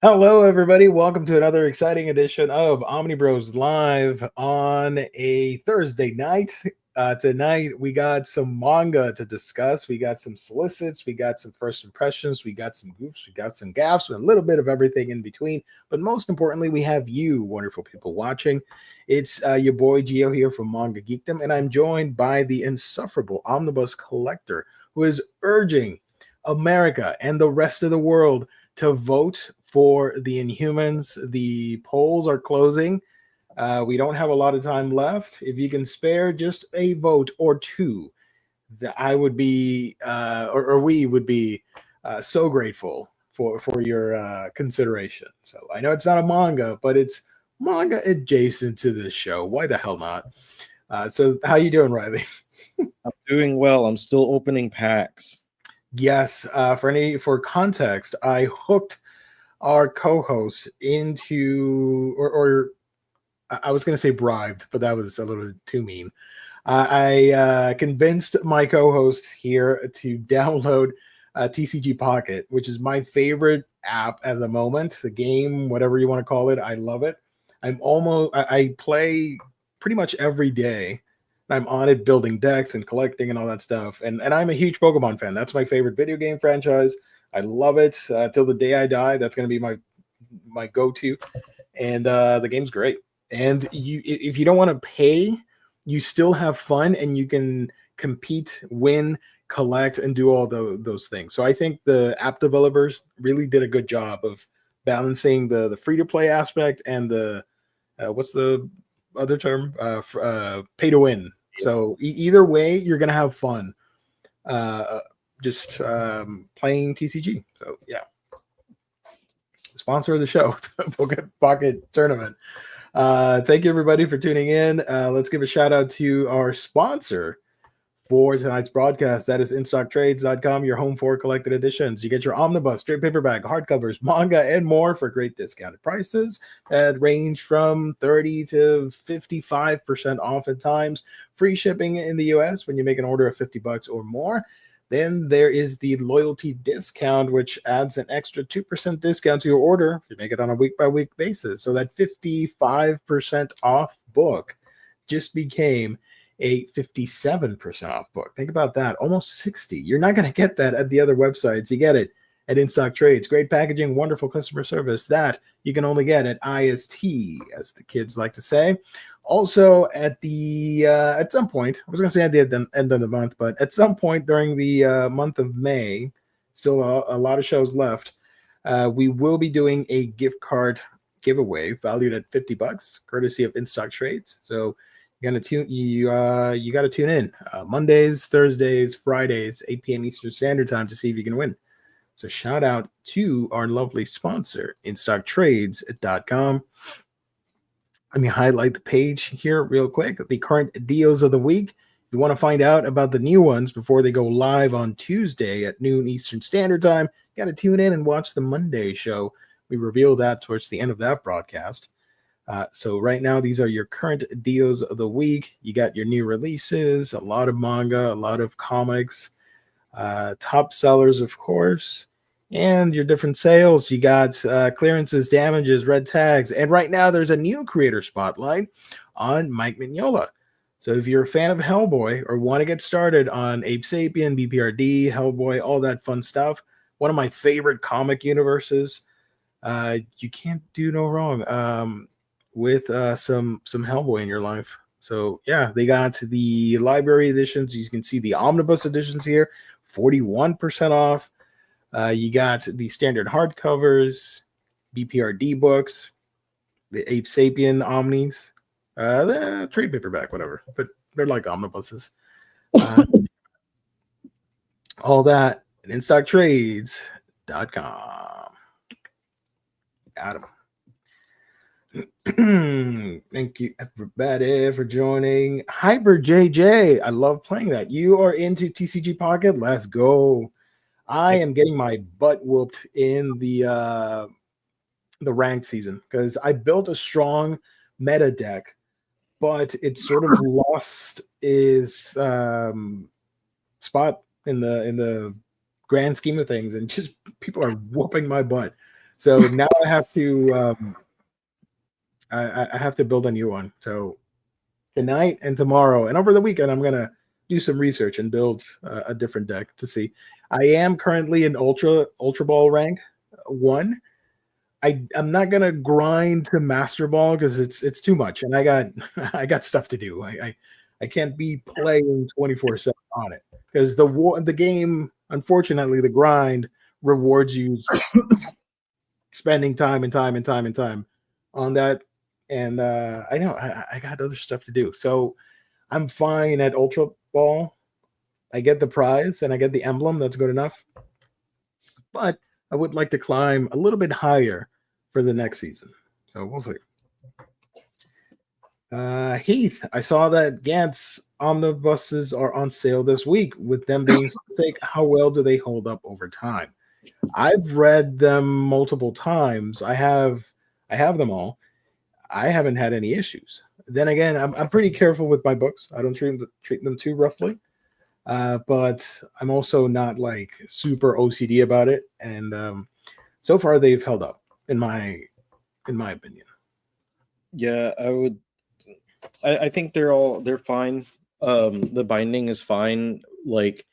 Hello, everybody. Welcome to another exciting edition of Omnibros Live on a Thursday night. Tonight, we got some manga to discuss. We got some solicits. We got some first impressions. We got some goofs. We got some gaffes, and a little bit of everything in between. But most importantly, we have you, wonderful people, watching. It's your boy Gio here from Manga Geekdom, and I'm joined by the insufferable Omnibus collector who is urging America and the rest of the world to vote for the Inhumans. The polls are closing. We don't have a lot of time left. If you can spare just a vote or two, that I would be, or we would be, so grateful for your consideration. So I know it's not a manga, but it's manga adjacent to this show. Why the hell not? So how you doing, Riley? I'm doing well. I'm still opening packs. Yes. For context, I hooked our co-host into, or I was going to say bribed, but that was a little too mean. I convinced my co-host here to download TCG Pocket, which is my favorite app at the moment. The game, whatever you want to call it, I love it. I play pretty much every day. I'm on it building decks and collecting and all that stuff. And I'm a huge Pokemon fan. That's my favorite video game franchise. I love it till the day I die. That's going to be my go-to, and the game's great. And if you don't want to pay, you still have fun, and you can compete, win, collect, and do all those things. So I think the app developers really did a good job of balancing the free-to-play aspect and the what's the other term? Pay to win. So either way, you're going to have fun. Just playing TCG. So yeah, sponsor of the show, Pocket Tournament. Thank you everybody for tuning in. Let's give a shout out to our sponsor for tonight's broadcast. That is InStockTrades.com, your home for collected editions. You get your omnibus, straight paperback, hardcovers, manga, and more for great discounted prices that range from 30 to 55% off at times. Free shipping in the US when you make an order of $50 or more. Then there is the loyalty discount, which adds an extra 2% discount to your order if you make it on a week-by-week basis. So that 55% off book just became a 57% off book. Think about that. Almost 60. You're not going to get that at the other websites. You get it at In Stock Trades. Great packaging, wonderful customer service. That you can only get at IST, as the kids like to say. Also, at some point, I was going to say at the end of the month, but at some point during the month of May, still a lot of shows left, we will be doing a gift card giveaway valued at $50, courtesy of In Stock Trades. So you got to tune in Mondays, Thursdays, Fridays, 8 p.m. Eastern Standard Time to see if you can win. So shout out to our lovely sponsor, InStockTrades.com. Let me highlight the page here real quick. The current deals of the week. If you want to find out about the new ones before they go live on Tuesday at noon Eastern Standard Time, you got to tune in and watch the Monday show. We reveal that towards the end of that broadcast. So right now, these are your current deals of the week. You got your new releases, a lot of manga, a lot of comics, top sellers, of course, and your different sales. You got clearances, damages, red tags, and right now there's a new creator spotlight on Mike Mignola. So if you're a fan of Hellboy or want to get started on Ape Sapien, BPRD, Hellboy, all that fun stuff, one of my favorite comic universes, you can't do no wrong with some Hellboy in your life. So yeah, they got the library editions. You can see the omnibus editions here, 41% off. You got the standard hardcovers, BPRD books, the Ape Sapien Omnis, the trade paperback, whatever, but they're like omnibuses. All that at InStockTrades.com. Got them. Thank you everybody for joining. Hyper JJ, I love playing that. You are into TCG Pocket. Let's go. I am getting my butt whooped in the ranked season because I built a strong meta deck, but it sort of lost its spot in the grand scheme of things, and just people are whooping my butt. So now I have to I have to build a new one. So tonight and tomorrow and over the weekend, I'm gonna do some research and build a different deck to see. I am currently in Ultra Ball rank 1. I'm not gonna grind to Master Ball because it's too much, and I got I got stuff to do. I can't be playing 24/7 on it because the game, unfortunately, the grind rewards you spending time and time and time and time on that. And I know I got other stuff to do, so I'm fine at Ultra Ball. I get the prize and I get the emblem. That's good enough. But I would like to climb a little bit higher for the next season. So we'll see. Heath, I saw that Gantz omnibuses are on sale this week. With them being so thick, how well do they hold up over time? I've read them multiple times. I have them all. I haven't had any issues. Then again, I'm pretty careful with my books. I don't treat them too roughly. But I'm also not like super OCD about it. And so far they've held up in my opinion. Yeah, I think they're fine. The binding is fine. Like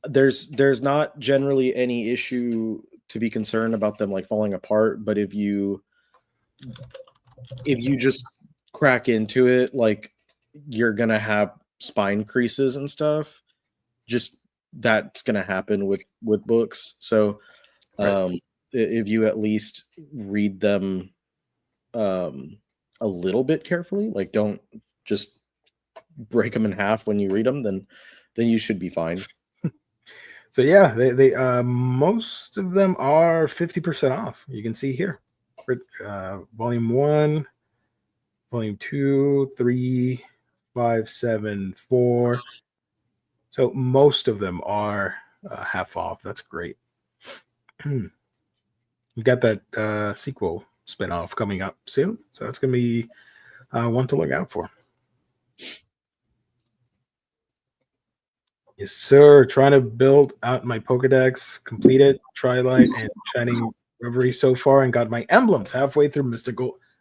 there's not generally any issue to be concerned about them like falling apart, but if you just crack into it, like you're gonna have spine creases and stuff. Just that's gonna happen with books. So if you at least read them a little bit carefully, like don't just break them in half when you read them, then you should be fine. So yeah, they most of them are 50% off. You can see here. Volume 1, volume 2, 3, 5, 7, 4. So most of them are half off. That's great. We got that sequel spinoff coming up soon, so it's gonna be one to look out for. Yes, sir. Trying to build out my Pokedex, completed Twilight and Shining Reverie so far, and got my emblems halfway through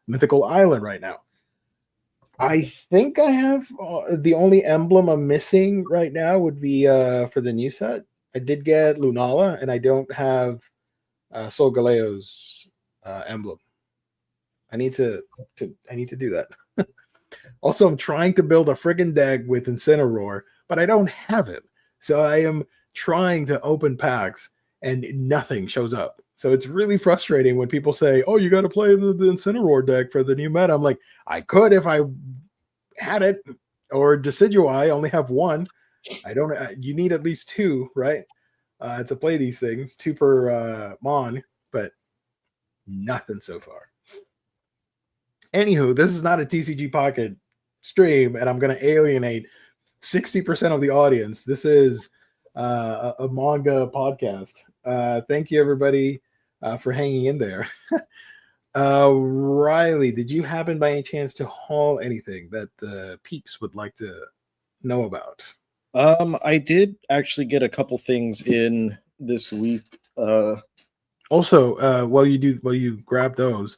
Mythical Island right now. I think I have the only emblem I'm missing right now would be for the new set. I did get Lunala, and I don't have Sol Galeo's emblem. I need to do that. Also, I'm trying to build a friggin' deck with Incineroar, but I don't have it. So I am trying to open packs and nothing shows up. So it's really frustrating when people say, "Oh, you got to play the Incineroar deck for the new meta." I'm like, I could if I had it, or Decidueye. I only have one. I don't. You need at least two, right? To play these things, 2 per mon, but nothing so far. Anywho, this is not a TCG Pocket stream, and I'm going to alienate 60% of the audience. This is a manga podcast. Thank you, everybody, for hanging in there. Riley, did you happen by any chance to haul anything that the peeps would like to know about? I did actually get a couple things in this week. Also, while you grab those,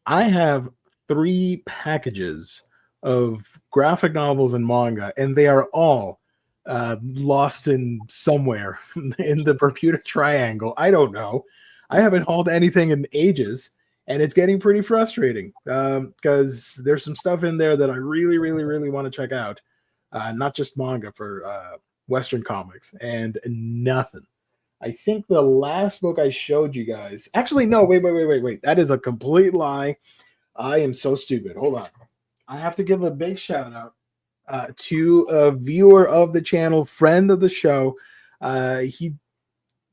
I have 3 packages of graphic novels and manga, and they are all lost in somewhere in the Bermuda Triangle. I don't know. I haven't hauled anything in ages, and it's getting pretty frustrating because there's some stuff in there that I really, really, really want to check out. Not just manga, for Western comics, and nothing. I think the last book I showed you guys, actually, no, wait. That is a complete lie. I am so stupid. Hold on. I have to give a big shout out to a viewer of the channel, friend of the show. He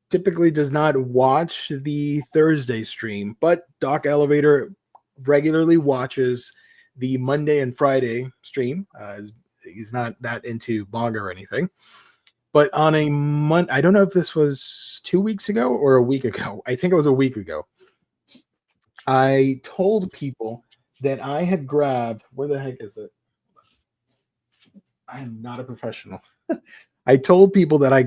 typically does not watch the Thursday stream, but Doc Elevator regularly watches the Monday and Friday stream. He's not that into manga or anything. But on a month, I don't know if this was 2 weeks ago or a week ago. I think it was a week ago. I told people that I had grabbed, where the heck is it? I am not a professional. I told people that I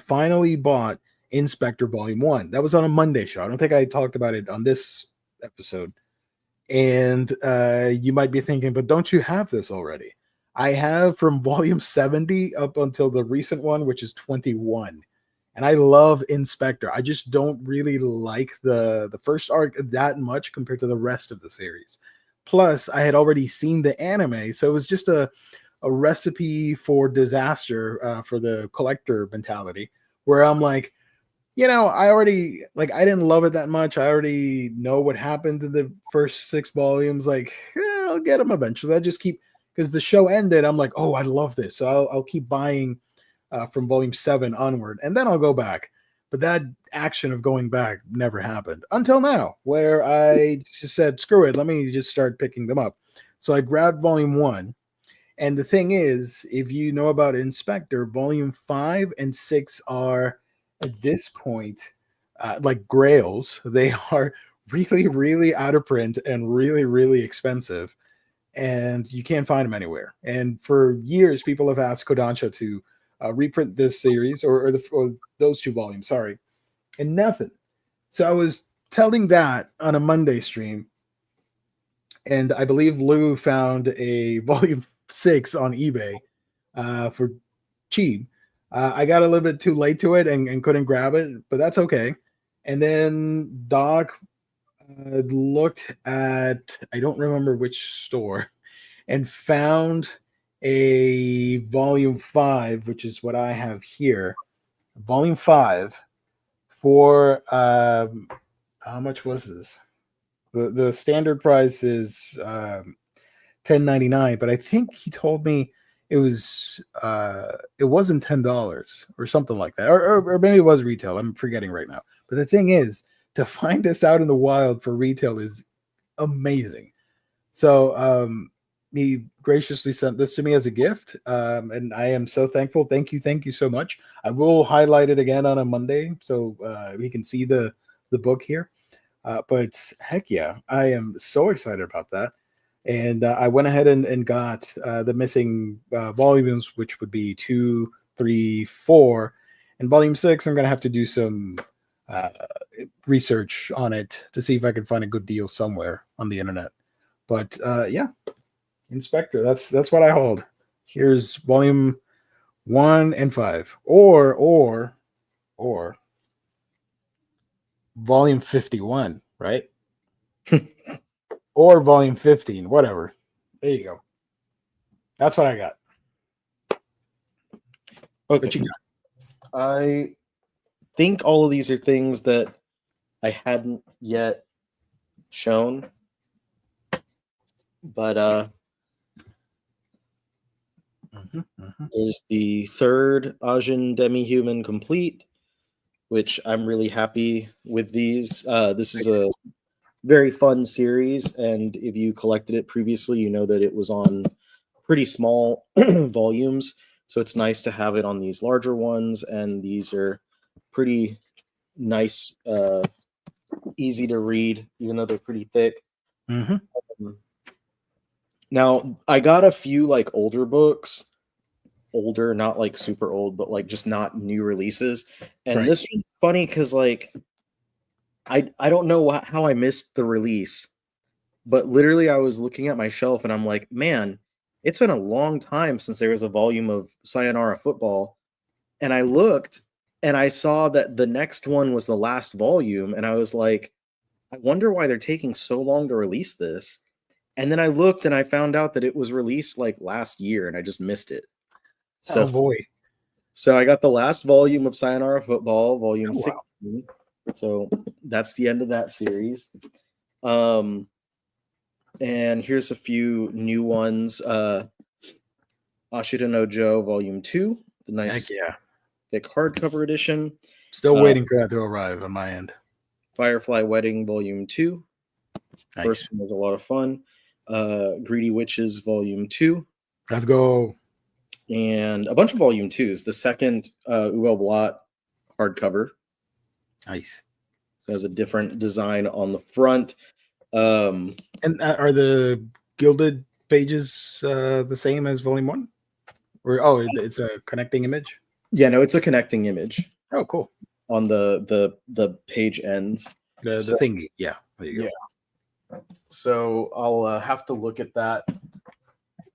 finally bought Inspector Volume 1. That was on a Monday show. I don't think I talked about it on this episode. And you might be thinking, but don't you have this already? I have from volume 70 up until the recent one, which is 21. And I love Inspector. I just don't really like the first arc that much compared to the rest of the series. Plus, I had already seen the anime, so it was just a recipe for disaster for the collector mentality, where I'm like, I already I didn't love it that much. I already know what happened in the first 6 volumes. I'll get them eventually. I just keep, because the show ended. I'm like, oh, I love this, so I'll keep buying from volume 7 onward, and then I'll go back. But that action of going back never happened until now, where I just said, screw it, let me just start picking them up. So I grabbed volume 1. And the thing is, if you know about Inspector, volume 5 and 6 are, at this point, like grails. They are really, really out of print and really, really expensive. And you can't find them anywhere. And for years, people have asked Kodansha to reprint this series or those 2 volumes, sorry, and nothing. So I was telling that on a Monday stream, and I believe Lou found a volume 6 on eBay for cheap. I got a little bit too late to it and couldn't grab it, but that's okay. And then Doc looked at, I don't remember which store, and found a volume 5, which is what I have here. Volume 5 for how much was this? The standard price is $10.99, but I think he told me it wasn't $10 or something like that, or maybe it was retail. I'm forgetting right now. But the thing is, to find this out in the wild for retail is amazing. So he graciously sent this to me as a gift, and I am so thankful. Thank you so much. I will highlight it again on a Monday so we can see the book here. But heck yeah, I am so excited about that. And I went ahead and got the missing volumes, which would be 2, 3, 4. And volume 6, I'm going to have to do some research on it to see if I can find a good deal somewhere on the internet. But yeah, Inspector, that's what I hold. Here's volume 1 and 5. Or volume 51, right? Or volume 15, whatever. There you go. That's what I got. Okay. What you got? I think all of these are things that I hadn't yet shown. But there's the 3rd Ajin Demi-Human Complete, which I'm really happy with these. This is a very fun series, and if you collected it previously, you know that it was on pretty small volumes, so it's nice to have it on these larger ones, and these are pretty nice, easy to read, even though they're pretty thick. Now, I got a few older books, older, not super old, but just not new releases, and Right. this one's funny because I don't know how I missed the release, but literally I was looking at my shelf and I'm like, man, it's been a long time since there was a volume of Sayonara Football. And I looked and I saw that the next one was the last volume. And I was like, I wonder why they're taking so long to release this. And then I looked and I found out that it was released last year and I just missed it. So, oh boy. So I got the last volume of Sayonara Football, volume 16. Wow. So that's the end of that series. And here's a few new ones. Ashita no Joe, volume 2, the nice thick hardcover edition. Still waiting for that to arrive on my end. Firefly Wedding, volume 2. Nice. First one was a lot of fun. Greedy Witches, volume 2. Let's go. And a bunch of volume 2s. The second Uwe Blot hardcover. Nice. So it has a different design on the front. And are the gilded pages the same as volume 1? Or it's a connecting image? Yeah, no, it's a connecting image. Oh, cool. on the page ends. The So, thingy. Yeah. There you go. yeah. So I'll have to look at that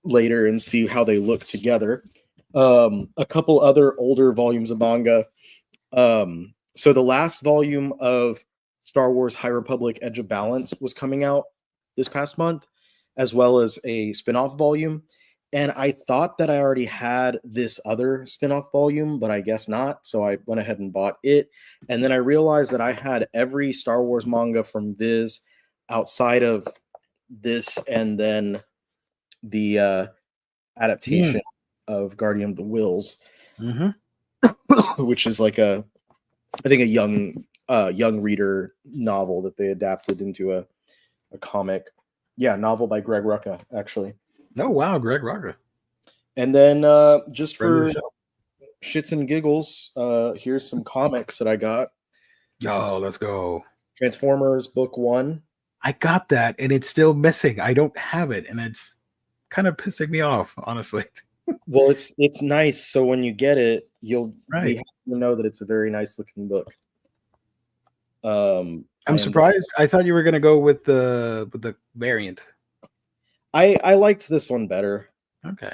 later and see how they look together. A couple other older volumes of manga. So the last volume of Star Wars High Republic Edge of Balance was coming out this past month, as well as a spin-off volume. And I thought that I already had this other spin-off volume, but I guess not. So I went ahead and bought it. And then I realized that I had every Star Wars manga from Viz outside of this, and then the adaptation of Guardian of the Wills, which is like I think a young reader novel that they adapted into a comic. Yeah, novel by Greg Rucka, actually. Oh wow, Greg Rucka. And then just Friend of for the show. shits and giggles, here's some comics that I got. Yo, let's go. Transformers Book 1. I got that, and it's still missing. I don't have it, and it's kind of pissing me off, honestly. Well, it's nice. So when you get it, you'll Right. be happy to know that it's a very nice looking book. I'm surprised. I thought you were gonna go with the variant. I liked this one better. Okay.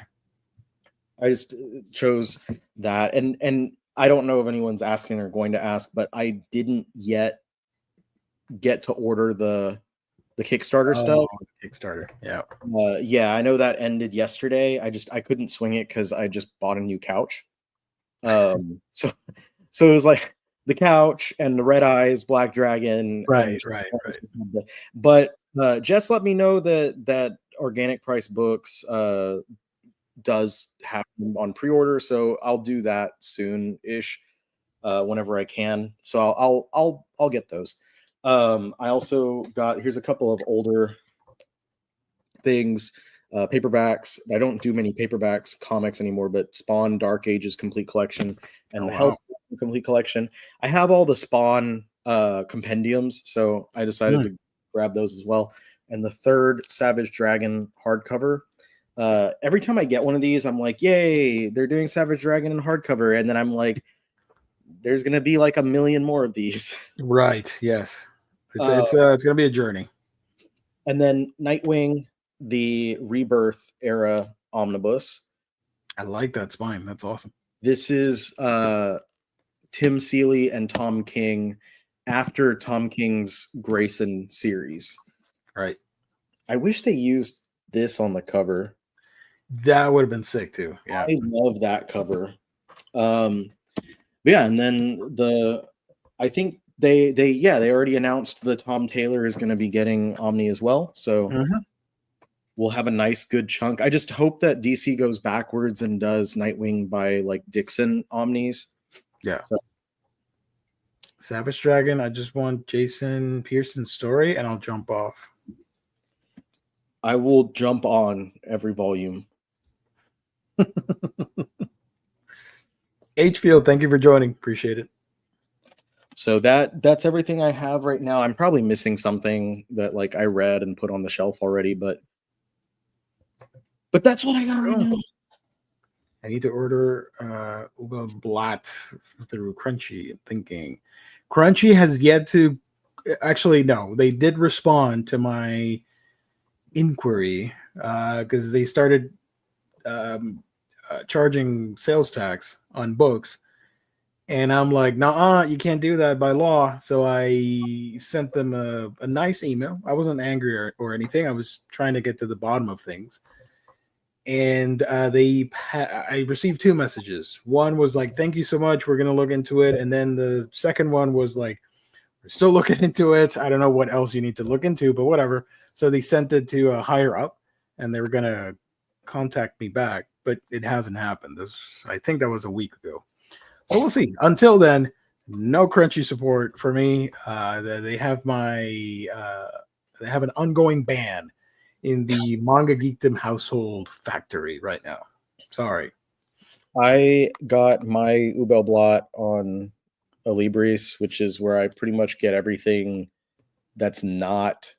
I just chose that, and I don't know if anyone's asking or going to ask, but I didn't yet get to order the Kickstarter stuff. Kickstarter, yeah. Yeah, I know that ended yesterday. I couldn't swing it because I just bought a new couch. So it was like the couch and the Red Eyes Black Dragon. Right. But Jess let me know that Organic Price Books does have them on pre-order, so I'll do that soon-ish, whenever I can. So I'll get those. I also got, here's a couple of older things, paperbacks. I don't do many paperbacks comics anymore, but Spawn Dark Ages Complete Collection and the Hellspawn Complete Collection. I have all the Spawn compendiums, so I decided to grab those as well. And the third Savage Dragon hardcover. Every time I get one of these, I'm like, yay, they're doing Savage Dragon in hardcover. And then I'm like, there's going to be like a million more of these. Right, yes. It's going to be a journey. And then Nightwing, the Rebirth era omnibus. I like that spine. That's awesome. This is Tim Seeley and Tom King after Tom King's Grayson series. Right. I wish they used this on the cover. That would have been sick too. Yeah. I love that cover. Yeah, and then I think they already announced that Tom Taylor is going to be getting Omni as well. So we'll have a nice good chunk. I just hope that DC goes backwards and does Nightwing by like Dixon Omnis. Yeah. So, Savage Dragon, I just want Jason Pearson's story and I'll jump off. I will jump on every volume. H Field, thank you for joining. Appreciate it. So that's everything I have right now. I'm probably missing something that like I read and put on the shelf already, but that's what I got right now. I need to order Ubel Blatt through Crunchy. I'm thinking Crunchy has yet to actually no, they did respond to my inquiry because they started charging sales tax on books, and I'm like, nah, you can't do that by law. So I sent them a nice email. I wasn't angry or anything. I was trying to get to the bottom of things, and I received two messages. One was like, thank you so much, we're gonna look into it, and then the second one was like, we're still looking into it. I don't know what else you need to look into, but whatever. So they sent it to a higher up, and they were gonna contact me back, but it hasn't happened. I think that was a week ago. So we'll see. Until then, no Crunchy support for me. They have they have an ongoing ban in the Manga Geekdom household factory right now. Sorry. I got my Ubel Blot on Alibris, which is where I pretty much get everything that's not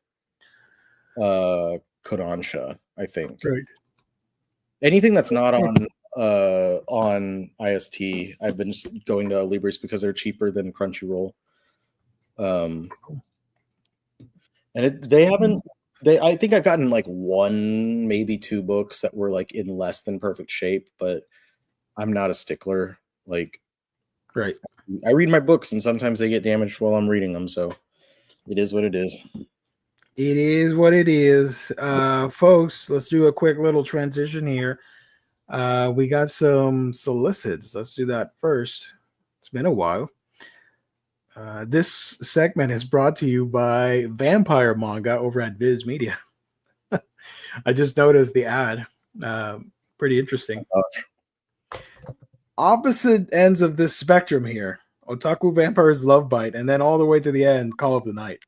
Kodansha, I think. Right. Anything that's not on on IST. I've been just going to Libris because they're cheaper than Crunchyroll. And they haven't. I think I've gotten like 1, maybe 2 books that were like in less than perfect shape, but I'm not a stickler. Like, right. I read my books, and sometimes they get damaged while I'm reading them. So it is what it is. It is what it is. Folks, let's do a quick little transition here. We got some solicits. Let's do that first. It's been a while. This segment is brought to you by Vampire Manga over at Viz Media. I just noticed the ad. Pretty interesting. Opposite ends of this spectrum here. Otaku Vampire's Love Bite, and then all the way to the end, Call of the Night.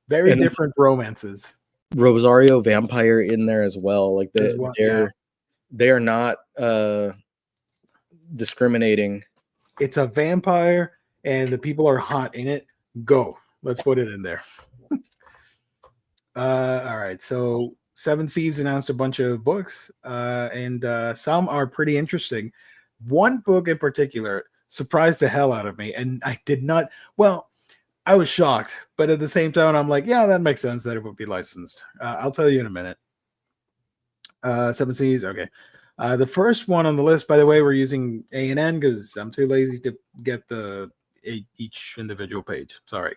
Very different romances. Rosario Vampire in there as well. Like they are not discriminating. It's a vampire, and the people are hot in it. Go. Let's put it in there. All right. So 7 Seas announced a bunch of books, and some are pretty interesting. One book in particular surprised the hell out of me, and I did not. Well, I was shocked, but at the same time, I'm like, yeah, that makes sense that it would be licensed. I'll tell you in a minute. 7 Seas, okay. The first one on the list, by the way, we're using A&N because I'm too lazy to get each individual page. Sorry.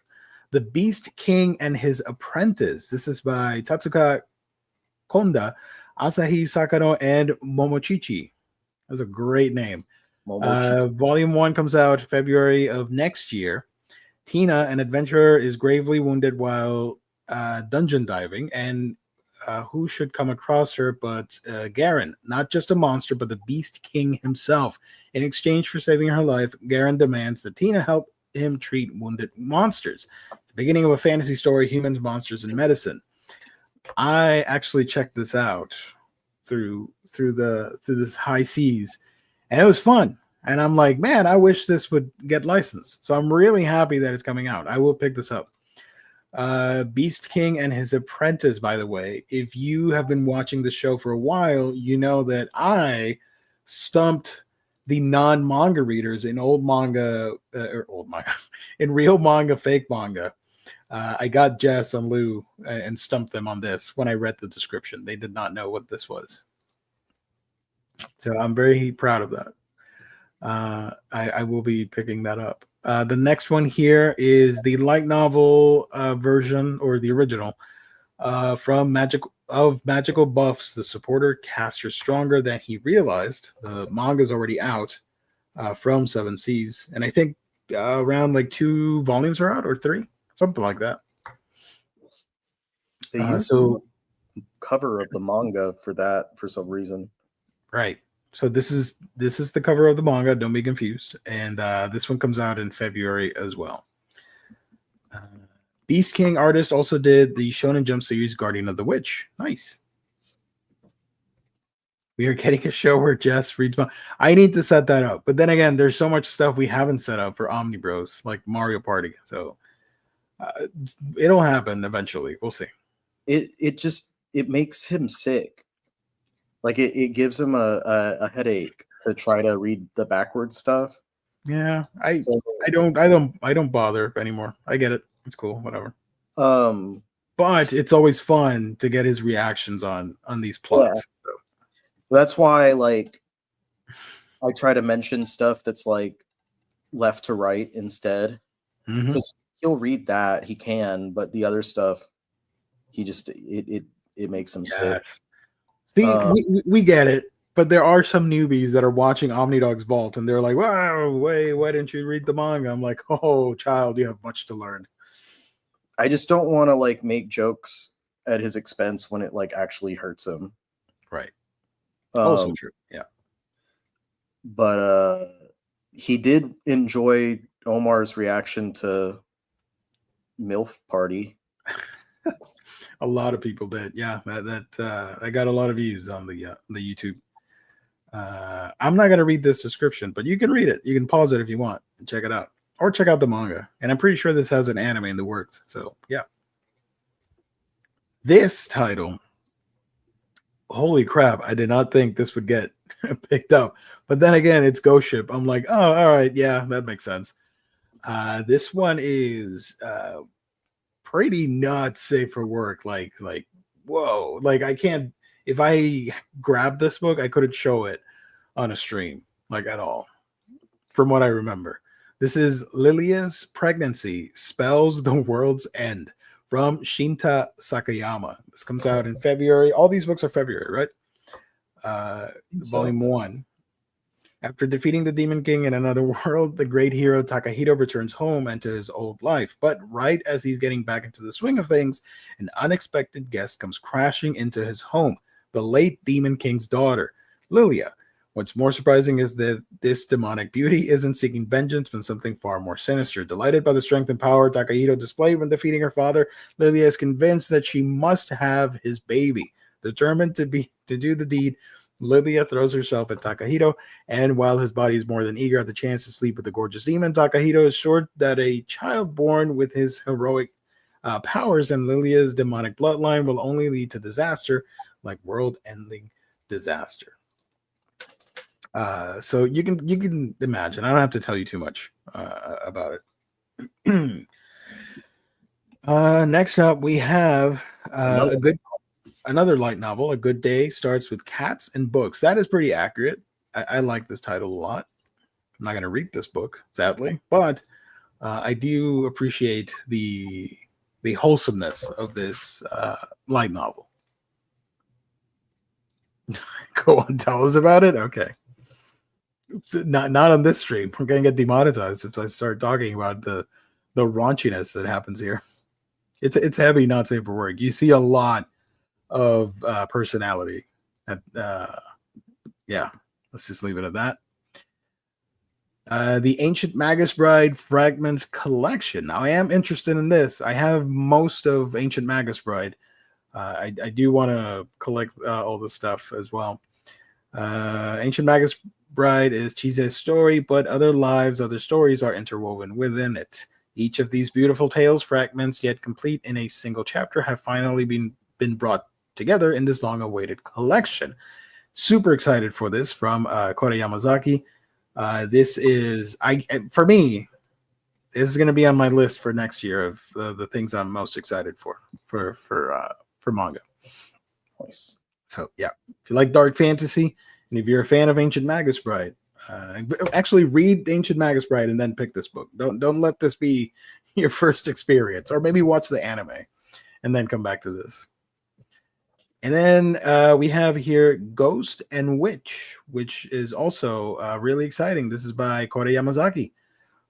The Beast King and His Apprentice. This is by Tatsuka Konda, Asahi Sakano, and Momochichi. That's a great name. Volume 1 comes out February of next year. Tina, an adventurer, is gravely wounded while dungeon diving, and who should come across her but Garen, not just a monster, but the Beast King himself. In exchange for saving her life, Garen demands that Tina help him treat wounded monsters. The beginning of a fantasy story, humans, monsters, and medicine. I actually checked this out through this High Seas, and it was fun. And I'm like, man, I wish this would get licensed. So I'm really happy that it's coming out. I will pick this up. Beast King and His Apprentice, by the way. If you have been watching the show for a while, you know that I stumped the non-manga readers in in real manga, fake manga. I got Jess and Lou and stumped them on this when I read the description. They did not know what this was. So I'm very proud of that. I will be picking that up. The next one here is the light novel version, or the original, from Magical Buffs. The supporter caster stronger than he realized. The manga is already out from 7 Seas, and I think around like 2 volumes are out, or 3, something like that. They use the cover of the manga for that for some reason. Right. So this is the cover of the manga. Don't be confused. And this one comes out in February as well. Beast King artist also did the Shonen Jump series Guardian of the Witch. Nice. We are getting a show where Jess reads. I need to set that up. But then again, there's so much stuff we haven't set up for Omnibros, like Mario Party. So it'll happen eventually. We'll see. It makes him sick. Like it gives him a headache to try to read the backwards stuff. Yeah, I don't bother anymore. I get it. It's cool, whatever. But it's always fun to get his reactions on these plots. Yeah. So. That's why, like, I try to mention stuff that's like left to right instead, because he'll read that, he can, but the other stuff, he just it makes him sick. See, we get it, but there are some newbies that are watching Omnidog's Vault, and they're like, "Wow, wait, why didn't you read the manga?" I'm like, "Oh, child, you have much to learn." I just don't want to like make jokes at his expense when it like actually hurts him. Right. Also true. Yeah. But he did enjoy Omar's reaction to MILF Party. A lot of people did. Yeah, that got a lot of views on the YouTube. I'm not gonna read this description, but you can read it. You can pause it if you want and check it out, or check out the manga. And I'm pretty sure this has an anime in the works. So yeah. This title, holy crap! I did not think this would get picked up. But then again, it's Ghost Ship. I'm like, oh, all right, yeah, that makes sense. This one is pretty not safe for work. Like, whoa, like I can't. If I grabbed this book, I couldn't show it on a stream, like at all, from what I remember. This is Lilia's Pregnancy Spells the World's End from Shinta Sakayama. This comes out in February. All these books are February, right? Volume 1. After defeating the Demon King in another world, the great hero Takahito returns home and to his old life. But right as he's getting back into the swing of things, an unexpected guest comes crashing into his home, the late Demon King's daughter, Lilia. What's more surprising is that this demonic beauty isn't seeking vengeance, but something far more sinister. Delighted by the strength and power Takahito displayed when defeating her father, Lilia is convinced that she must have his baby. Determined to do the deed, Lilia throws herself at Takahito, and while his body is more than eager at the chance to sleep with the gorgeous demon, Takahito is sure that a child born with his heroic powers and Lilia's demonic bloodline will only lead to disaster, like world-ending disaster. So you can imagine. I don't have to tell you too much about it. Next up, we have another light novel. A Good Day starts with cats and books. That is pretty accurate. I like this title a lot. I'm not going to read this book, sadly, but I do appreciate the wholesomeness of this light novel. Go on, tell us about it. Okay. Not on this stream. We're gonna get demonetized if I start talking about the raunchiness that happens here. It's heavy, not safe for work. You see a lot of personality. Yeah, let's just leave it at that. The Ancient Magus Bride Fragments Collection. Now, I am interested in this. I have most of Ancient Magus Bride. I do want to collect all the stuff as well. Ancient Magus Bride is Chise's story, but other lives, other stories are interwoven within it. Each of these beautiful tales, fragments yet complete in a single chapter, have finally been brought together in this long-awaited collection. Super excited for this from Kore Yamazaki. This is, for me, this is going to be on my list for next year of the things I'm most excited for manga. Nice. So yeah, if you like dark fantasy, and if you're a fan of Ancient Magus Bride, actually read Ancient Magus Bride and then pick this book. Don't let this be your first experience, or maybe watch the anime and then come back to this. And then we have here Ghost and Witch, which is also really exciting. This is by Kore Yamazaki.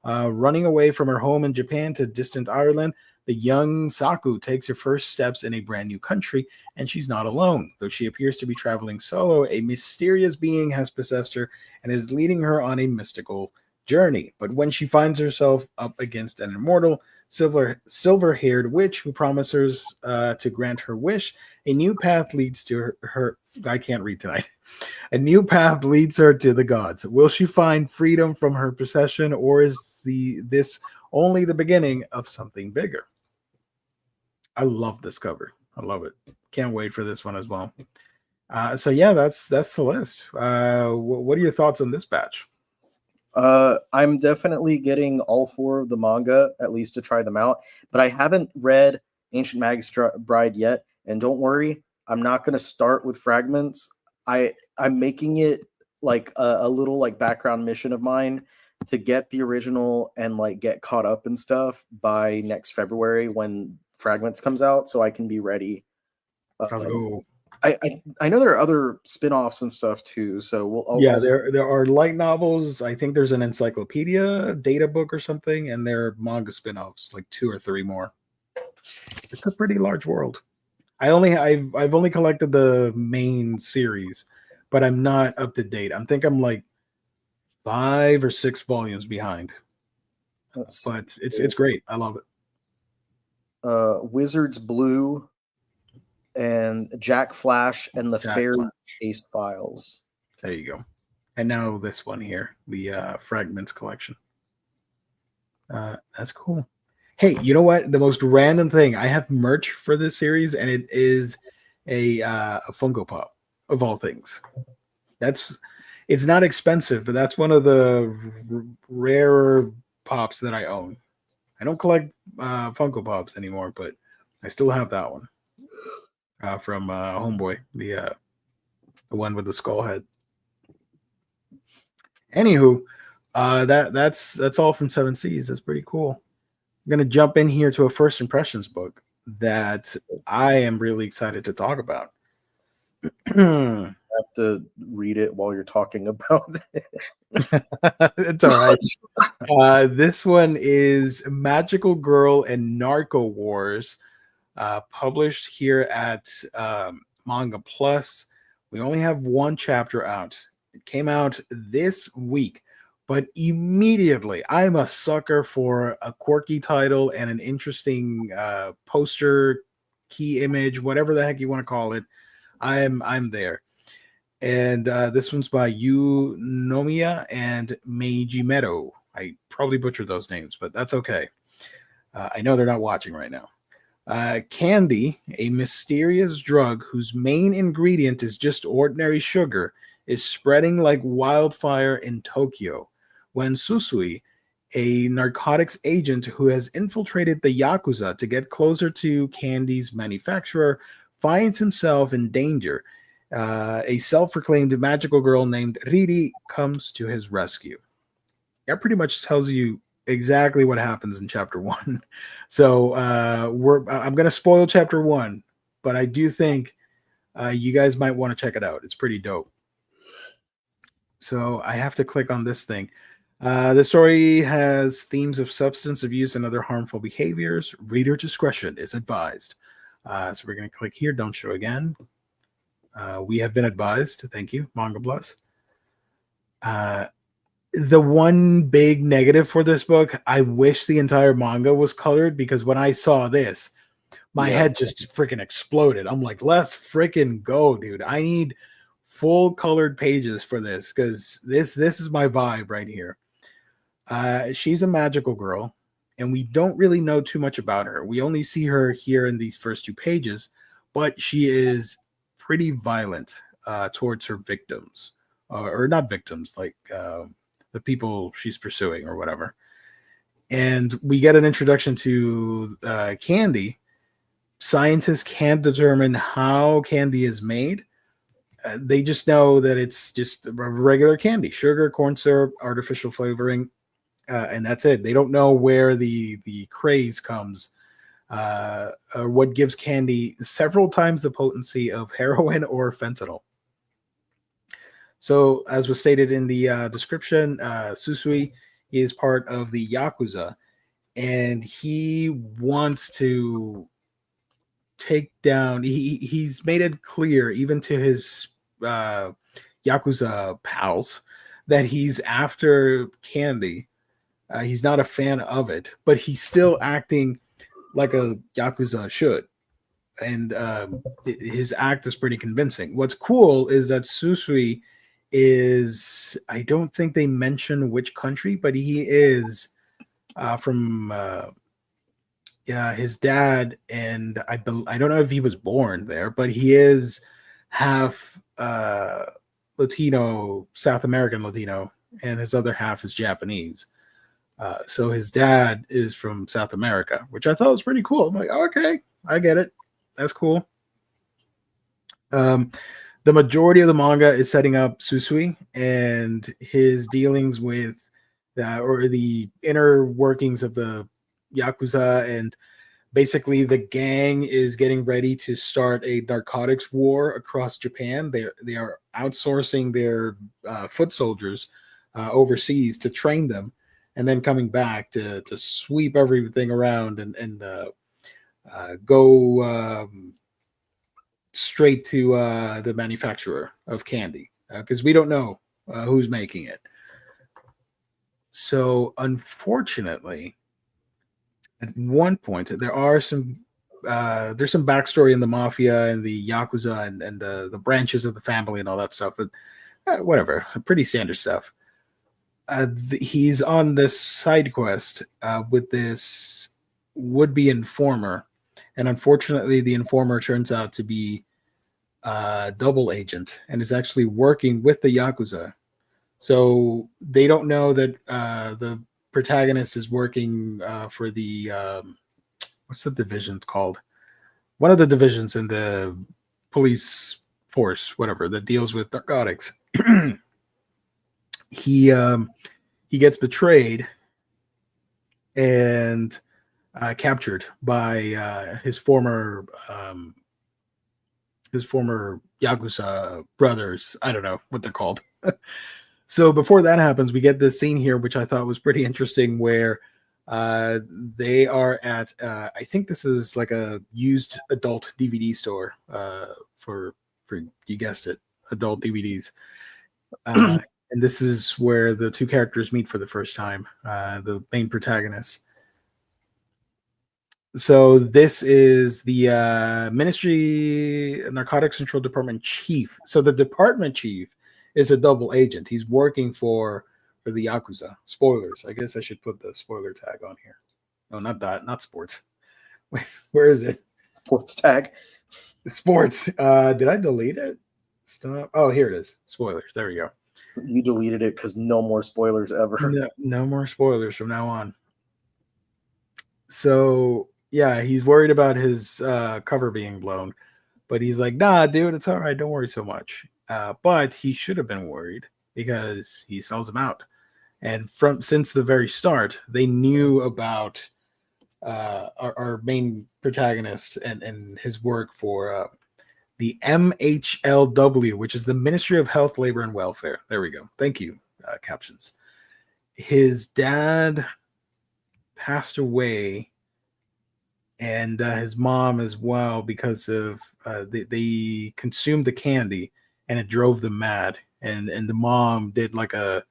Running away from her home in Japan to distant Ireland, the young Saku takes her first steps in a brand new country, and she's not alone. Though she appears to be traveling solo, a mysterious being has possessed her and is leading her on a mystical journey. But when she finds herself up against an immortal, silver-haired witch who promises to grant her wish, a new path leads to her. I can't read tonight. A new path leads her to the gods. Will she find freedom from her possession, or is this only the beginning of something bigger? I love this cover. I love it. Can't wait for this one as well. So yeah, that's the list. What are your thoughts on this batch? I'm definitely getting all 4 of the manga, at least to try them out. But I haven't read Ancient Magus Bride yet. And don't worry, I'm not going to start with fragments. I'm making it like a little like background mission of mine to get the original and like get caught up and stuff by next February when fragments comes out, so I can be ready. I know there are other spin-offs and stuff too, so there are light novels. I think there's an encyclopedia data book or something, and there are manga spin-offs, like 2 or 3 more. It's a pretty large world. I've only collected the main series, but I'm not up to date. I think I'm like 5 or 6 volumes behind. But it's great. I love it. Wizards Blue and Jack Flash and the Fairy Ace Files. There you go. And now this one here, the Fragments collection. That's cool. Hey, you know what? The most random thing. I have merch for this series, and it is a Funko Pop of all things. It's not expensive, but that's one of the rarer pops that I own. I don't collect Funko Pops anymore, but I still have that one from Homeboy, the one with the skull head. Anywho, that's all from Seven Seas. That's pretty cool. I'm gonna jump in here to a first impressions book that I am really excited to talk about. I have to read it while you're talking about it. It's all right. This one is Magical Girl and Narco Wars, published here at Manga Plus. We only have one chapter out. It came out this week, but immediately I'm a sucker for a quirky title and an interesting poster, key image, whatever the heck you want to call it. I'm there. And this one's by Yu Nomiya and Meiji Meadow. I probably butchered those names, but that's okay. I know they're not watching right now. Candy, a mysterious drug whose main ingredient is just ordinary sugar, is spreading like wildfire in Tokyo when Susui, a narcotics agent who has infiltrated the Yakuza to get closer to Candy's manufacturer, finds himself in danger. A self-proclaimed magical girl named Riri comes to his rescue. That pretty much tells you exactly what happens in chapter 1. So I'm going to spoil chapter 1, but I do think you guys might want to check it out. It's pretty dope. So I have to click on this thing. The story has themes of substance abuse and other harmful behaviors. Reader discretion is advised. So we're going to click here. Don't show again. We have been advised. Thank you, Manga Plus. The one big negative for this book, I wish the entire manga was colored, because when I saw this, my head just freaking exploded. I'm like, let's freaking go, dude. I need full colored pages for this, because this is my vibe right here. She's a magical girl, and we don't really know too much about her. We only see her here in these first 2 pages, but she is pretty violent towards her victims, or not victims, like the people she's pursuing or whatever. And we get an introduction to Candy. Scientists can't determine how candy is made. They just know that it's just regular candy, sugar, corn syrup, artificial flavoring, and that's it. They don't know where the craze comes, or what gives candy several times the potency of heroin or fentanyl. So, as was stated in the description, Susui is part of the Yakuza, and he wants to take down. He's made it clear, even to his Yakuza pals, that he's after candy. He's not a fan of it, but he's still acting like a Yakuza should. And his act is pretty convincing. What's cool is that Susui is, I don't think they mention which country, but he is from his dad, and I don't know if he was born there, but he is half Latino, South American Latino, and his other half is Japanese. So his dad is from South America, which I thought was pretty cool. I'm like, okay, I get it. That's cool. The majority of the manga is setting up Susui and his dealings with or the inner workings of the Yakuza, and basically the gang is getting ready to start a narcotics war across Japan. They are outsourcing their foot soldiers overseas to train them, and then coming back to sweep everything around and go straight to the manufacturer of candy, because we don't know who's making it. So unfortunately, at one point there are some there's some backstory in the mafia and the Yakuza and the branches of the family and all that stuff, but whatever, pretty standard stuff. He's on this side quest with this would-be informer, and unfortunately the informer turns out to be a double agent and is actually working with the Yakuza. So they don't know that the protagonist is working for the what's the division called? One of the divisions in the police force, whatever, that deals with narcotics. He gets betrayed and captured by his former Yakuza brothers. I don't know what they're called. So before that happens, we get this scene here, which I thought was pretty interesting, where they are at, I think this is like a used adult DVD store for you guessed it, adult DVDs. And this is where the two characters meet for the first time, the main protagonists. So this is the Ministry Narcotics Control Department chief. So the department chief is a double agent. He's working for the Yakuza. Spoilers. I guess I should put the spoiler tag on here. No, not that. Not sports. Wait, where is it? Sports tag. Sports. Did I delete it? Stop. Oh, here it is. Spoilers. There we go. You deleted it because no more spoilers ever. No more spoilers from now on. So yeah, he's worried about his cover being blown, but he's like, "Nah, dude, it's all right. Don't worry so much." But he should have been worried because he sells them out, and since the very start, they knew about our main protagonist and his work for the MHLW, which is the Ministry of Health, Labor, and Welfare. There we go. Thank you, captions. His dad passed away, and his mom as well, because of they consumed the candy and it drove them mad. And the mom did like a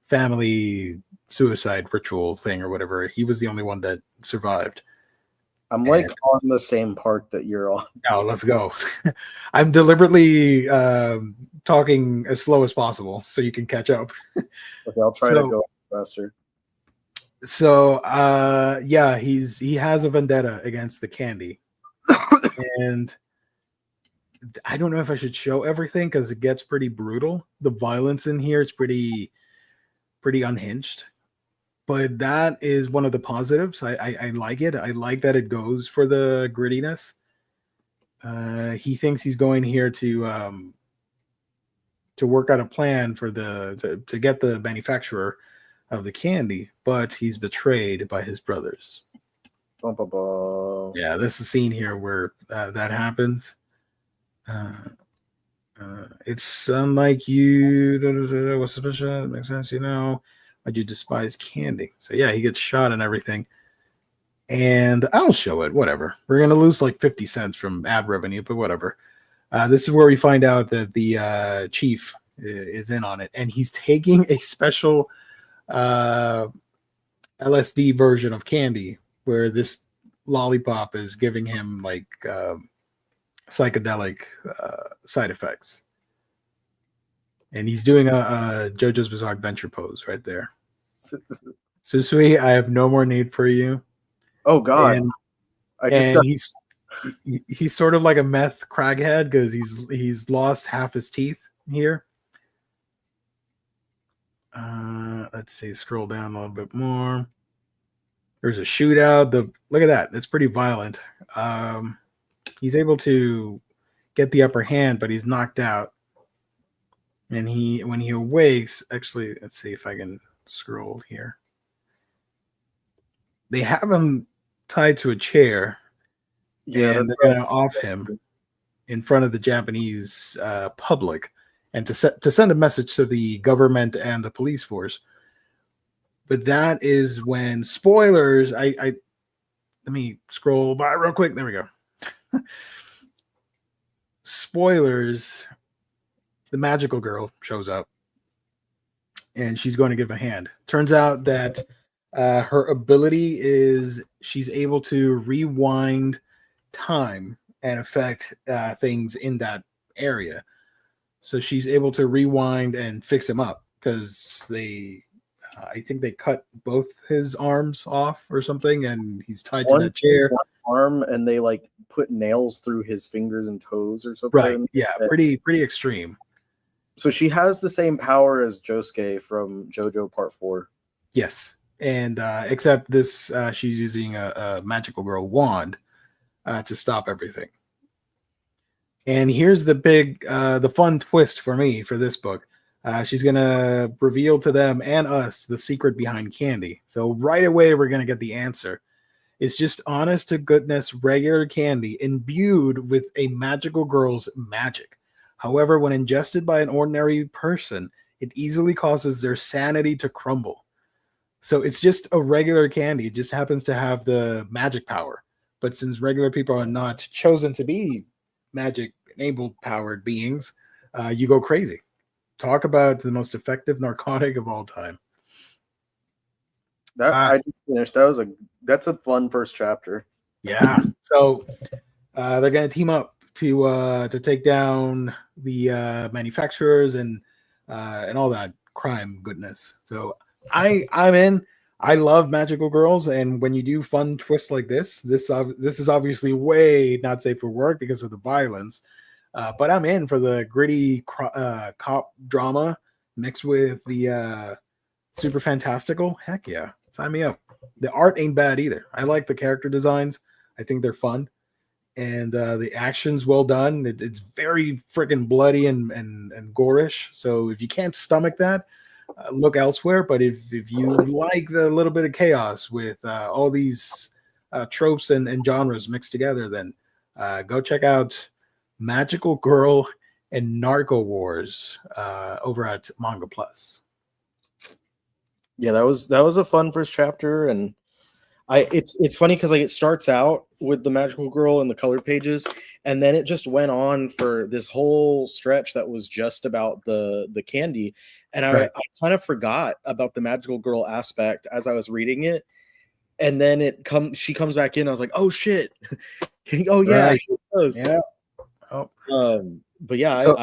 family suicide ritual thing or whatever. He was the only one that survived. I'm like on the same part that you're on. Oh, let's go. I'm deliberately talking as slow as possible so you can catch up. Okay, I'll try to go faster. So yeah, he has a vendetta against the candy. And I don't know if I should show everything because it gets pretty brutal. The violence in here is pretty unhinged. But that is one of the positives. I like it. I like that it goes for the grittiness. He thinks he's going here to work out a plan for to get the manufacturer of the candy, but he's betrayed by his brothers. Bum, bum, bum. Yeah, this is a scene here where that happens. It's unlike you. What's special? It makes sense, you know. Why'd you despise candy? So yeah, he gets shot and everything. And I'll show it. Whatever. We're gonna lose like 50 cents from ad revenue, but whatever. This is where we find out that the chief is in on it, and he's taking a special LSD version of candy, where this lollipop is giving him like psychedelic side effects. And he's doing a JoJo's Bizarre Adventure pose right there. Susui, I have no more need for you. Oh God! He's sort of like a meth craghead because he's lost half his teeth here. Let's see. Scroll down a little bit more. There's a shootout. Look at that. It's pretty violent. He's able to get the upper hand, but he's knocked out. And when he awakes, actually, let's see if I can scroll here. They have him tied to a chair, and they're going to off him in front of the Japanese public, and to send a message to the government and the police force. But that is when spoilers. Let me scroll by real quick. There we go. Spoilers. The magical girl shows up, and she's going to give a hand. Turns out that her ability is she's able to rewind time and affect things in that area. So she's able to rewind and fix him up because I think they cut both his arms off or something, and he's tied to that chair. One arm, and they like put nails through his fingers and toes or something. Right? Yeah, pretty extreme. So she has the same power as Josuke from JoJo Part 4. Yes, and except this, she's using a magical girl wand to stop everything. And here's the fun twist for me for this book. She's gonna reveal to them and us the secret behind candy. So right away we're gonna get the answer. It's just honest to goodness regular candy imbued with a magical girl's magic. However, when ingested by an ordinary person, it easily causes their sanity to crumble. So it's just a regular candy. It just happens to have the magic power. But since regular people are not chosen to be magic enabled powered beings, you go crazy. Talk about the most effective narcotic of all time. That I just finished. That's a fun first chapter. Yeah. So they're gonna team up to take down the manufacturers and all that crime goodness. So I'm in. I love magical girls, and when you do fun twists like this is obviously way not safe for work because of the violence. But I'm in for the gritty cop drama mixed with the super fantastical. Heck yeah, sign me up. The art ain't bad either. I like the character designs. I think they're fun, and the action's well done. It's very freaking bloody and gorish. So if you can't stomach that, look elsewhere. But if you like the little bit of chaos with all these tropes and genres mixed together, then go check out Magical Girl and Narco Wars over at Manga Plus. Yeah, that was a fun first chapter, and it's funny because like it starts out with the magical girl and the colored pages, and then it just went on for this whole stretch that was just about the candy, and I kind of forgot about the magical girl aspect as I was reading it, and then she comes back in. I was like, oh shit, oh yeah, right. Yeah. Oh. But yeah, so,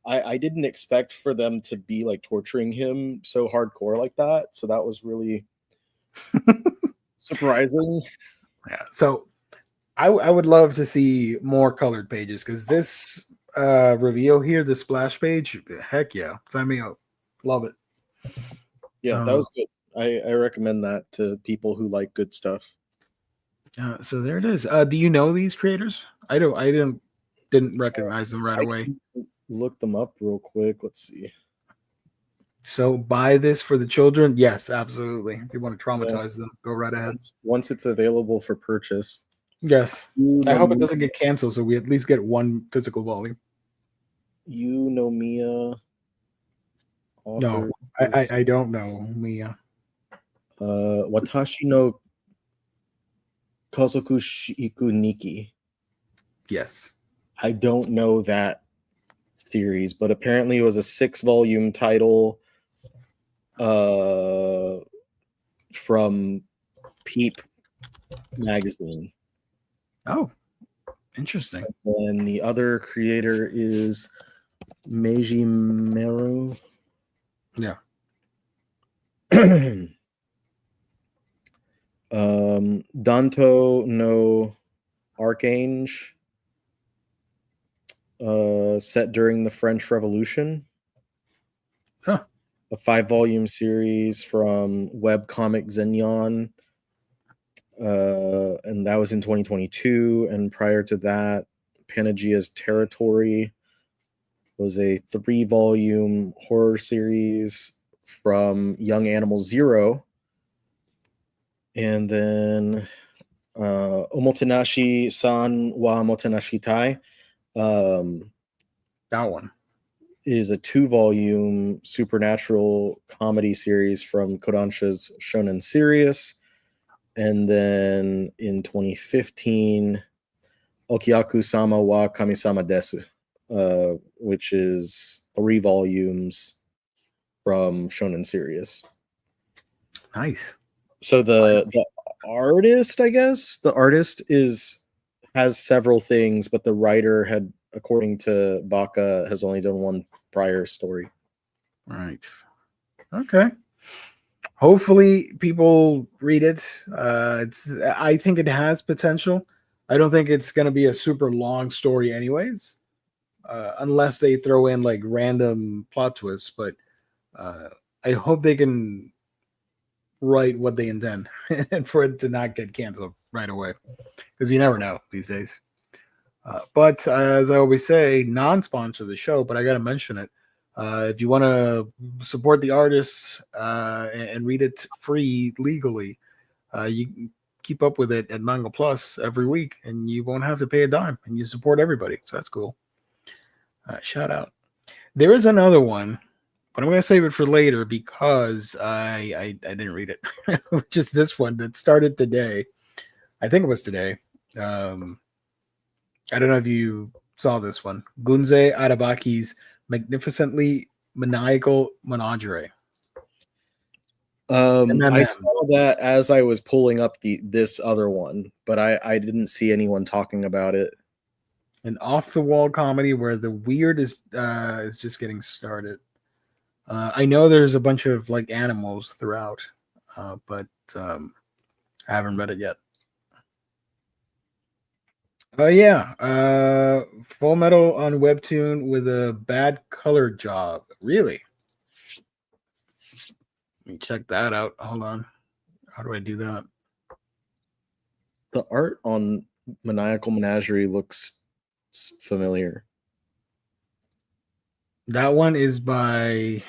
I didn't expect for them to be like torturing him so hardcore like that. So that was really surprising. Yeah. So I would love to see more colored pages because this reveal here, the splash page, heck yeah, sign me up. Love it. Yeah, that was good. I recommend that to people who like good stuff. So there it is. Do you know these creators? I didn't recognize them right away. Look them up real quick. Let's see. So buy this for the children? Yes, absolutely. If you want to traumatize them, go right ahead. Once it's available for purchase. Yes. I hope it doesn't get canceled so we at least get one physical volume. Mia. No, I don't know Mia. Watashi no Kosoku Shiku Niki. Yes. I don't know that series, but apparently it was a 6-volume title from Peep magazine. Oh, interesting. And the other creator is Meiji Meru. Yeah. Danto no Archange. Set during the French Revolution. Huh. A 5-volume series from webcomic Zenyon. And that was in 2022. And prior to that, Panagea's Territory was a 3-volume horror series from Young Animal Zero. And then Omotenashi San wa Motenashi Tai. That one is a 2-volume supernatural comedy series from Kodansha's Shonen Sirius. And then in 2015, Okiaku Sama wa Kamisama Desu, which is 3 volumes from Shonen Sirius. Nice. So the artist, I guess, has several things, but the writer had, according to Baka, has only done one prior story. Right. Okay. Hopefully people read it. I think it has potential. I don't think it's going to be a super long story anyways, unless they throw in like random plot twists. But I hope they can write what they intend and for it to not get canceled right away, because you never know these days. But as I always say, non-sponsor the show, but I got to mention it. If you want to support the artists and read it free legally, you can keep up with it at Manga Plus every week, and you won't have to pay a dime, and you support everybody. So that's cool. Shout out. There is another one, but I'm going to save it for later because I didn't read it, which is this one that started today. I think it was today. I don't know if you saw this one. Gunze Arabaki's Magnificently Maniacal Menagerie. I saw that as I was pulling up this other one, but I didn't see anyone talking about it. An off-the-wall comedy where the weird is just getting started. I know there's a bunch of like animals throughout, but I haven't read it yet. Full Metal on Webtoon with a bad color job. Really? Let me check that out. Hold on. How do I do that? The art on Maniacal Menagerie looks familiar. That one is by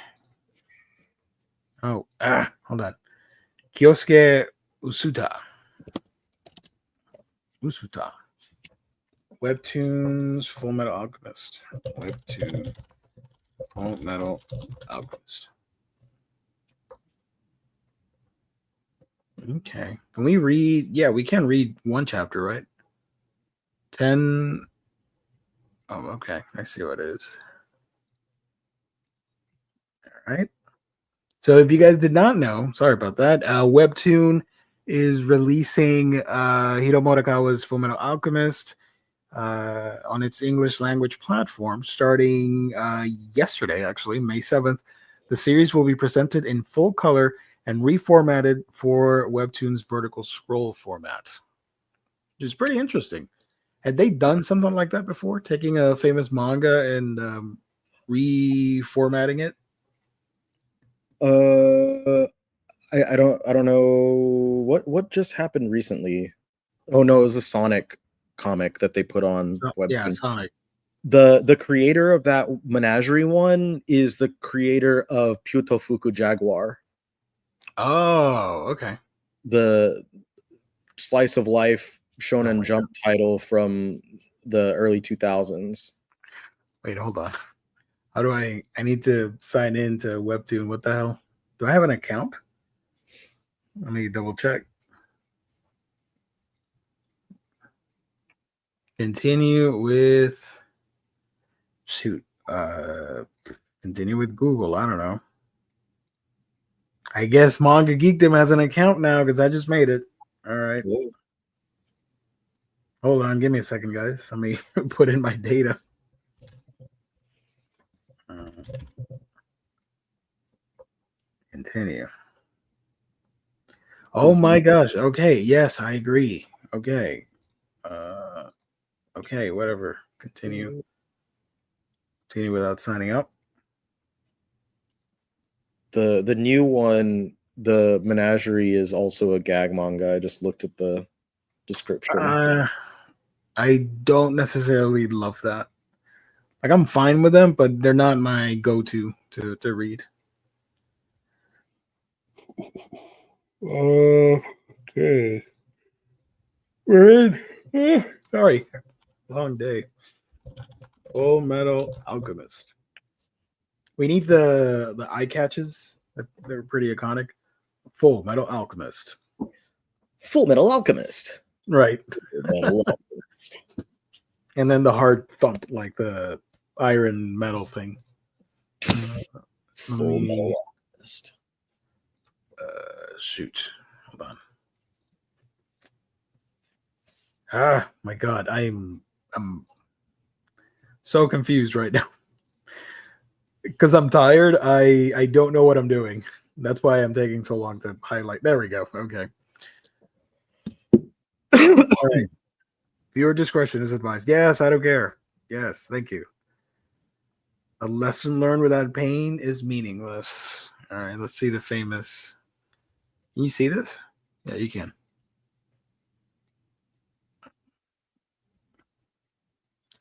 hold on. Kyosuke Usuta. Webtoons Fullmetal Alchemist. Webtoon Fullmetal Alchemist. Okay. Can we read? Yeah, we can read one chapter, right? 10. Oh, okay. I see what it is. All right. So if you guys did not know, sorry about that. Webtoon is releasing Hiro Morikawa's Fullmetal Alchemist on its English language platform starting yesterday, actually, May 7th. The series will be presented in full color and reformatted for Webtoon's vertical scroll format, which is pretty interesting. Had they done something like that before, taking a famous manga and reformatting it? I don't know what just happened recently. Oh no, it was a Sonic comic that they put on Webtoon. Yeah, Sonic. The creator of that Menagerie one is the creator of Putofuku Jaguar. Oh, okay. The slice of life Shonen Jump title from the early 2000s. Wait, hold on. How do I need to sign in to Webtoon? What the hell? Do I have an account? Let me double check. Continue with continue with Google. I don't know. I guess Manga Geekdom has an account now because I just made it. All right. Whoa. Hold on, give me a second, guys. Let me put in my data. Continue. Oh my gosh. Okay. Yes, I agree. Okay. Okay, whatever. Continue. Continue without signing up. The new one, the Menagerie, is also a gag manga. I just looked at the description. I don't necessarily love that. Like, I'm fine with them, but they're not my go-to to read. Okay. We're in. Sorry. Long day. Fullmetal Alchemist. We need the eye catches. They're pretty iconic. Fullmetal Alchemist. Fullmetal Alchemist. Right. Fullmetal Alchemist. And then the hard thump, like the iron metal thing. Fullmetal Alchemist. Shoot. Hold on. Ah, my God. I'm so confused right now. Because I'm tired. I don't know what I'm doing. That's why I'm taking so long to highlight. There we go. Okay. All right. Viewer discretion is advised. Yes, I don't care. Yes, thank you. A lesson learned without pain is meaningless. All right, let's see the famous. Can you see this? Yeah, you can.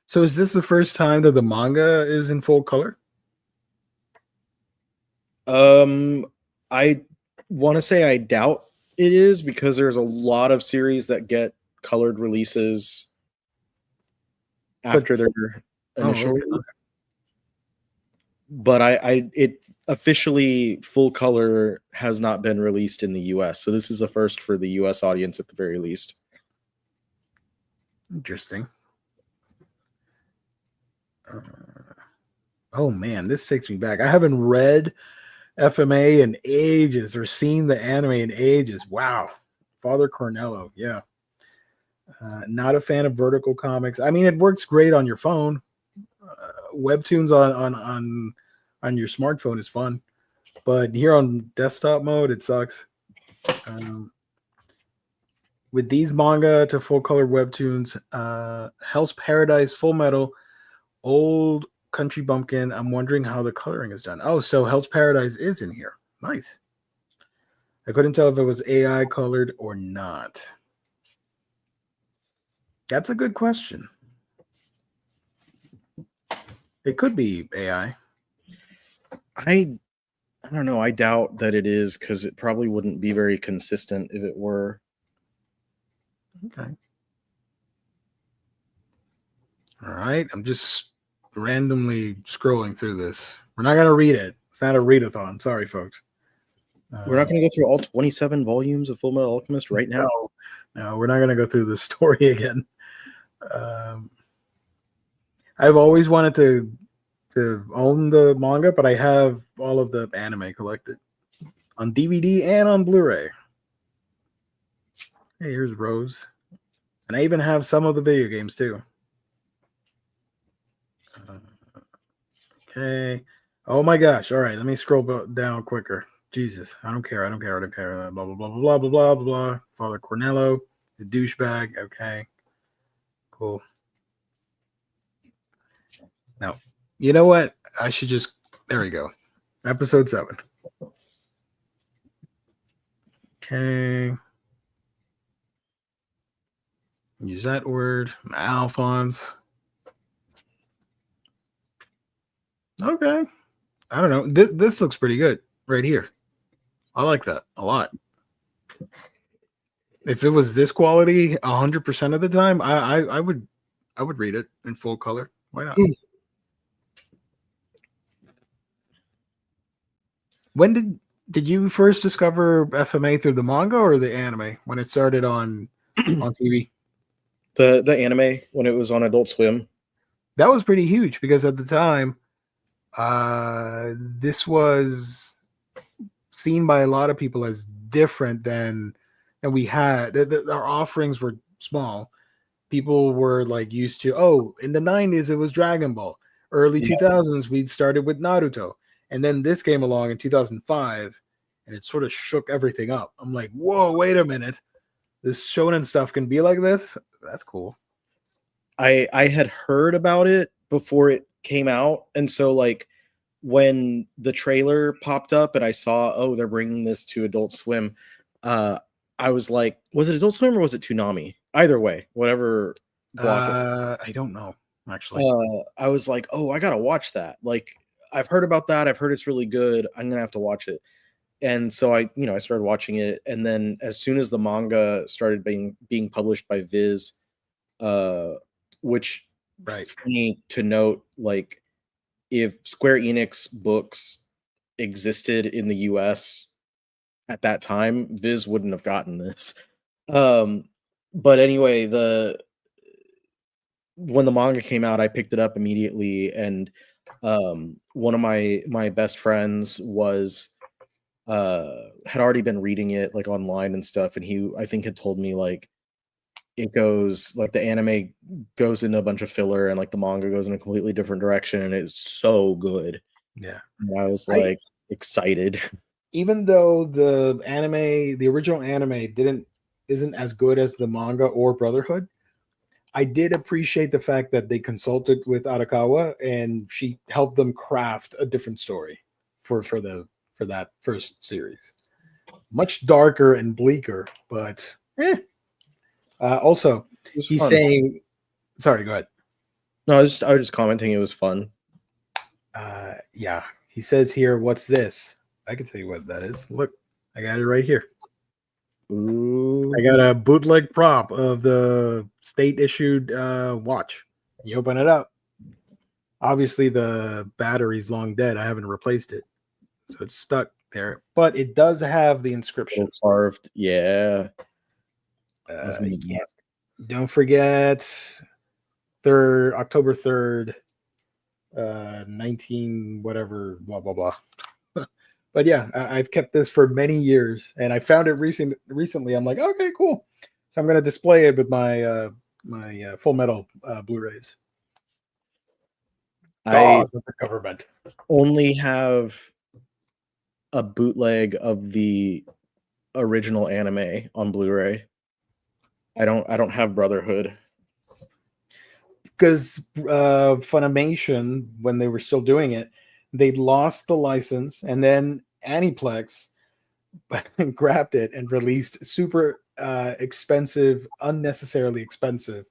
So is this the first time that the manga is in full color? I want to say I doubt it is, because there's a lot of series that get colored releases after their initial okay. release. But it officially full color has not been released in the US. So this is a first for the US audience at the very least. Interesting. Oh man, this takes me back. I haven't read FMA in ages or seen the anime in ages. Wow. Father Cornello. Yeah. Not a fan of vertical comics. I mean, it works great on your phone. Webtoons on your smartphone is fun, but here on desktop mode, it sucks. With these manga to full color webtoons, Hell's Paradise, Fullmetal, Old Country Bumpkin. I'm wondering how the coloring is done. Oh, so Hell's Paradise is in here. Nice. I couldn't tell if it was AI colored or not. That's a good question. It could be AI. I don't know. I doubt that it is, because it probably wouldn't be very consistent if it were. Okay. All right. I'm just randomly scrolling through this. We're not going to read it. It's not a readathon. Sorry, folks. We're not going to go through all 27 volumes of Fullmetal Alchemist right now. No, we're not going to go through the story again. I've always wanted to own the manga, but I have all of the anime collected on DVD and on Blu-ray. Hey, here's Rose. And I even have some of the video games too. Okay. Oh my gosh. All right. Let me scroll down quicker. Jesus. I don't care. Blah, blah, blah, blah, blah, blah, blah, blah. Father Cornello, the douchebag. Okay. Cool. Now, you know what? I should just, there we go. Episode 7. Okay. Use that word. Alphonse. Okay. I don't know. This looks pretty good right here. I like that a lot. If it was this quality 100% of the time, I would read it in full color. Why not? When did you first discover FMA through the manga or the anime when it started on TV? The anime, when it was on Adult Swim. That was pretty huge because at the time, this was seen by a lot of people as different than we had. Our offerings were small. People were like used to, oh, in the 90s it was Dragon Ball. Early 2000s we started with Naruto. And then this came along in 2005 and it sort of shook everything up. I'm like, whoa, wait a minute. This shonen stuff can be like this? That's cool. I had heard about it before it came out. And so like when the trailer popped up and I saw, oh, they're bringing this to Adult Swim, I was like, was it Adult Swim or was it Toonami? Either way, whatever block. I don't know, actually. I was like, oh, I gotta watch that. Like, I've heard about that. I've heard it's really good. I'm gonna have to watch it. And so I started watching it. And then as soon as the manga started being published by Viz, which right, for me to note, like, if Square Enix books existed in the US at that time, Viz wouldn't have gotten this. But anyway, when the manga came out, I picked it up immediately, and one of my best friends was had already been reading it like online and stuff, and he, I think, had told me like it goes like the anime goes into a bunch of filler and like the manga goes in a completely different direction, and it's so good. Yeah, and I was like excited. Even though the original anime isn't as good as the manga or Brotherhood, I did appreciate the fact that they consulted with Arakawa and she helped them craft a different story for that first series. Much darker and bleaker, but also It was he's fun. saying, sorry, go ahead. No, I was just commenting. It was fun. Yeah, he says here, what's this? I can tell you what that is. Look, I got it right here. Ooh. I got a bootleg prop of the state issued watch. You open it up. Obviously, the battery's long dead. I haven't replaced it, so it's stuck there. But it does have the inscription Carved. Yeah. That's gonna be Yeah. nice. Don't forget, October 3rd, 19 whatever, blah blah blah. But yeah, I've kept this for many years, and I found it recently. I'm like, okay, cool. So I'm gonna display it with my my Full Metal Blu-rays. I With the government. only have a bootleg of the original anime on Blu-ray. I don't have Brotherhood. Because Funimation, when they were still doing it, they lost the license, and then Aniplex grabbed it and released super expensive, unnecessarily expensive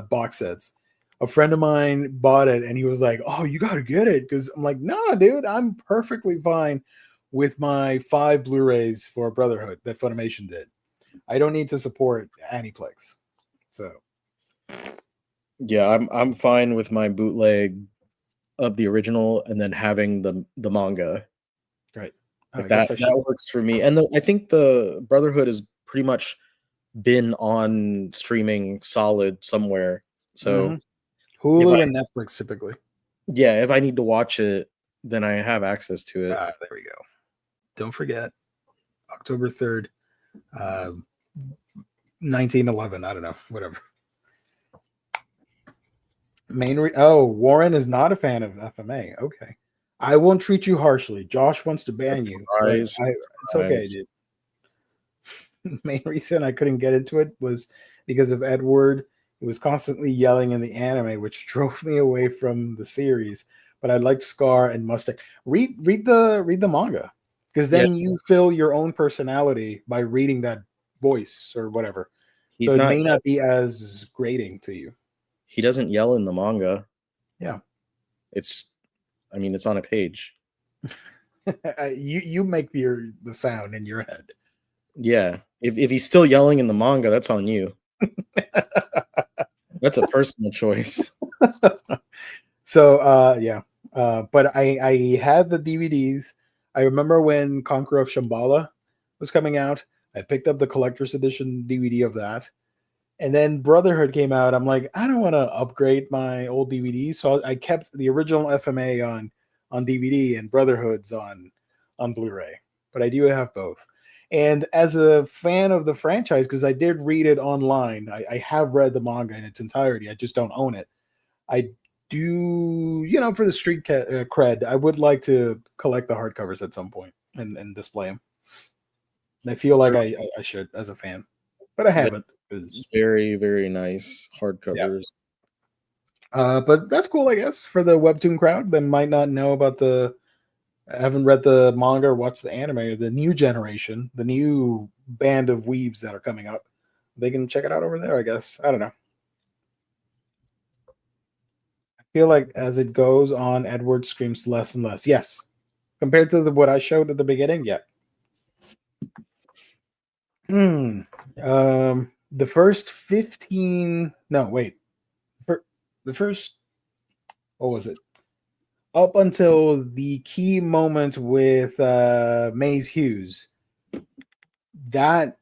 box sets. A friend of mine bought it, and he was like, "Oh, you got to get it," because I'm like, "Nah, dude, I'm perfectly fine with my 5 Blu-rays for Brotherhood that Funimation did. I don't need to support Aniplex." So. Yeah, I'm fine with my bootleg of the original and then having the manga. Right. Like that works for me. And I think the Brotherhood has pretty much been on streaming solid somewhere. So Hulu and Netflix typically. Yeah, if I need to watch it, then I have access to it. There we go. Don't forget, October 3rd, 1911. I don't know, whatever. Warren is not a fan of FMA. Okay. I won't treat you harshly. Josh wants to ban you. It's okay, dude. Main reason I couldn't get into it was because of Edward. He was constantly yelling in the anime, which drove me away from the series. But I liked Scar and Mustang. Read the manga, because then you feel your own personality by reading that voice or whatever. So it may not be as grating to you. He doesn't yell in the manga. Yeah. It's on a page. You make the sound in your head. Yeah. If he's still yelling in the manga, that's on you. That's a personal choice. So yeah. But I had the DVDs. I remember when Conqueror of Shambhala was coming out. I picked up the collector's edition DVD of that. And then Brotherhood came out. I'm like, I don't want to upgrade my old DVDs. So I kept the original FMA on DVD and Brotherhood's on Blu-ray. But I do have both. And as a fan of the franchise, because I did read it online, I have read the manga in its entirety. I just don't own it. I do, for the street cred, I would like to collect the hardcovers at some point and display them. I feel like I should as a fan, but I haven't. Very, very nice hardcovers. Yeah. But that's cool, I guess, for the webtoon crowd that might not know about I haven't read the manga or watched the anime, or the new generation, the new band of weebs that are coming up. They can check it out over there, I guess. I don't know. I feel like as it goes on, Edward screams less and less. Yes. Compared to what I showed at the beginning, yeah. The first 15. No, wait. The first. What was it? Up until the key moment with Maze Hughes, that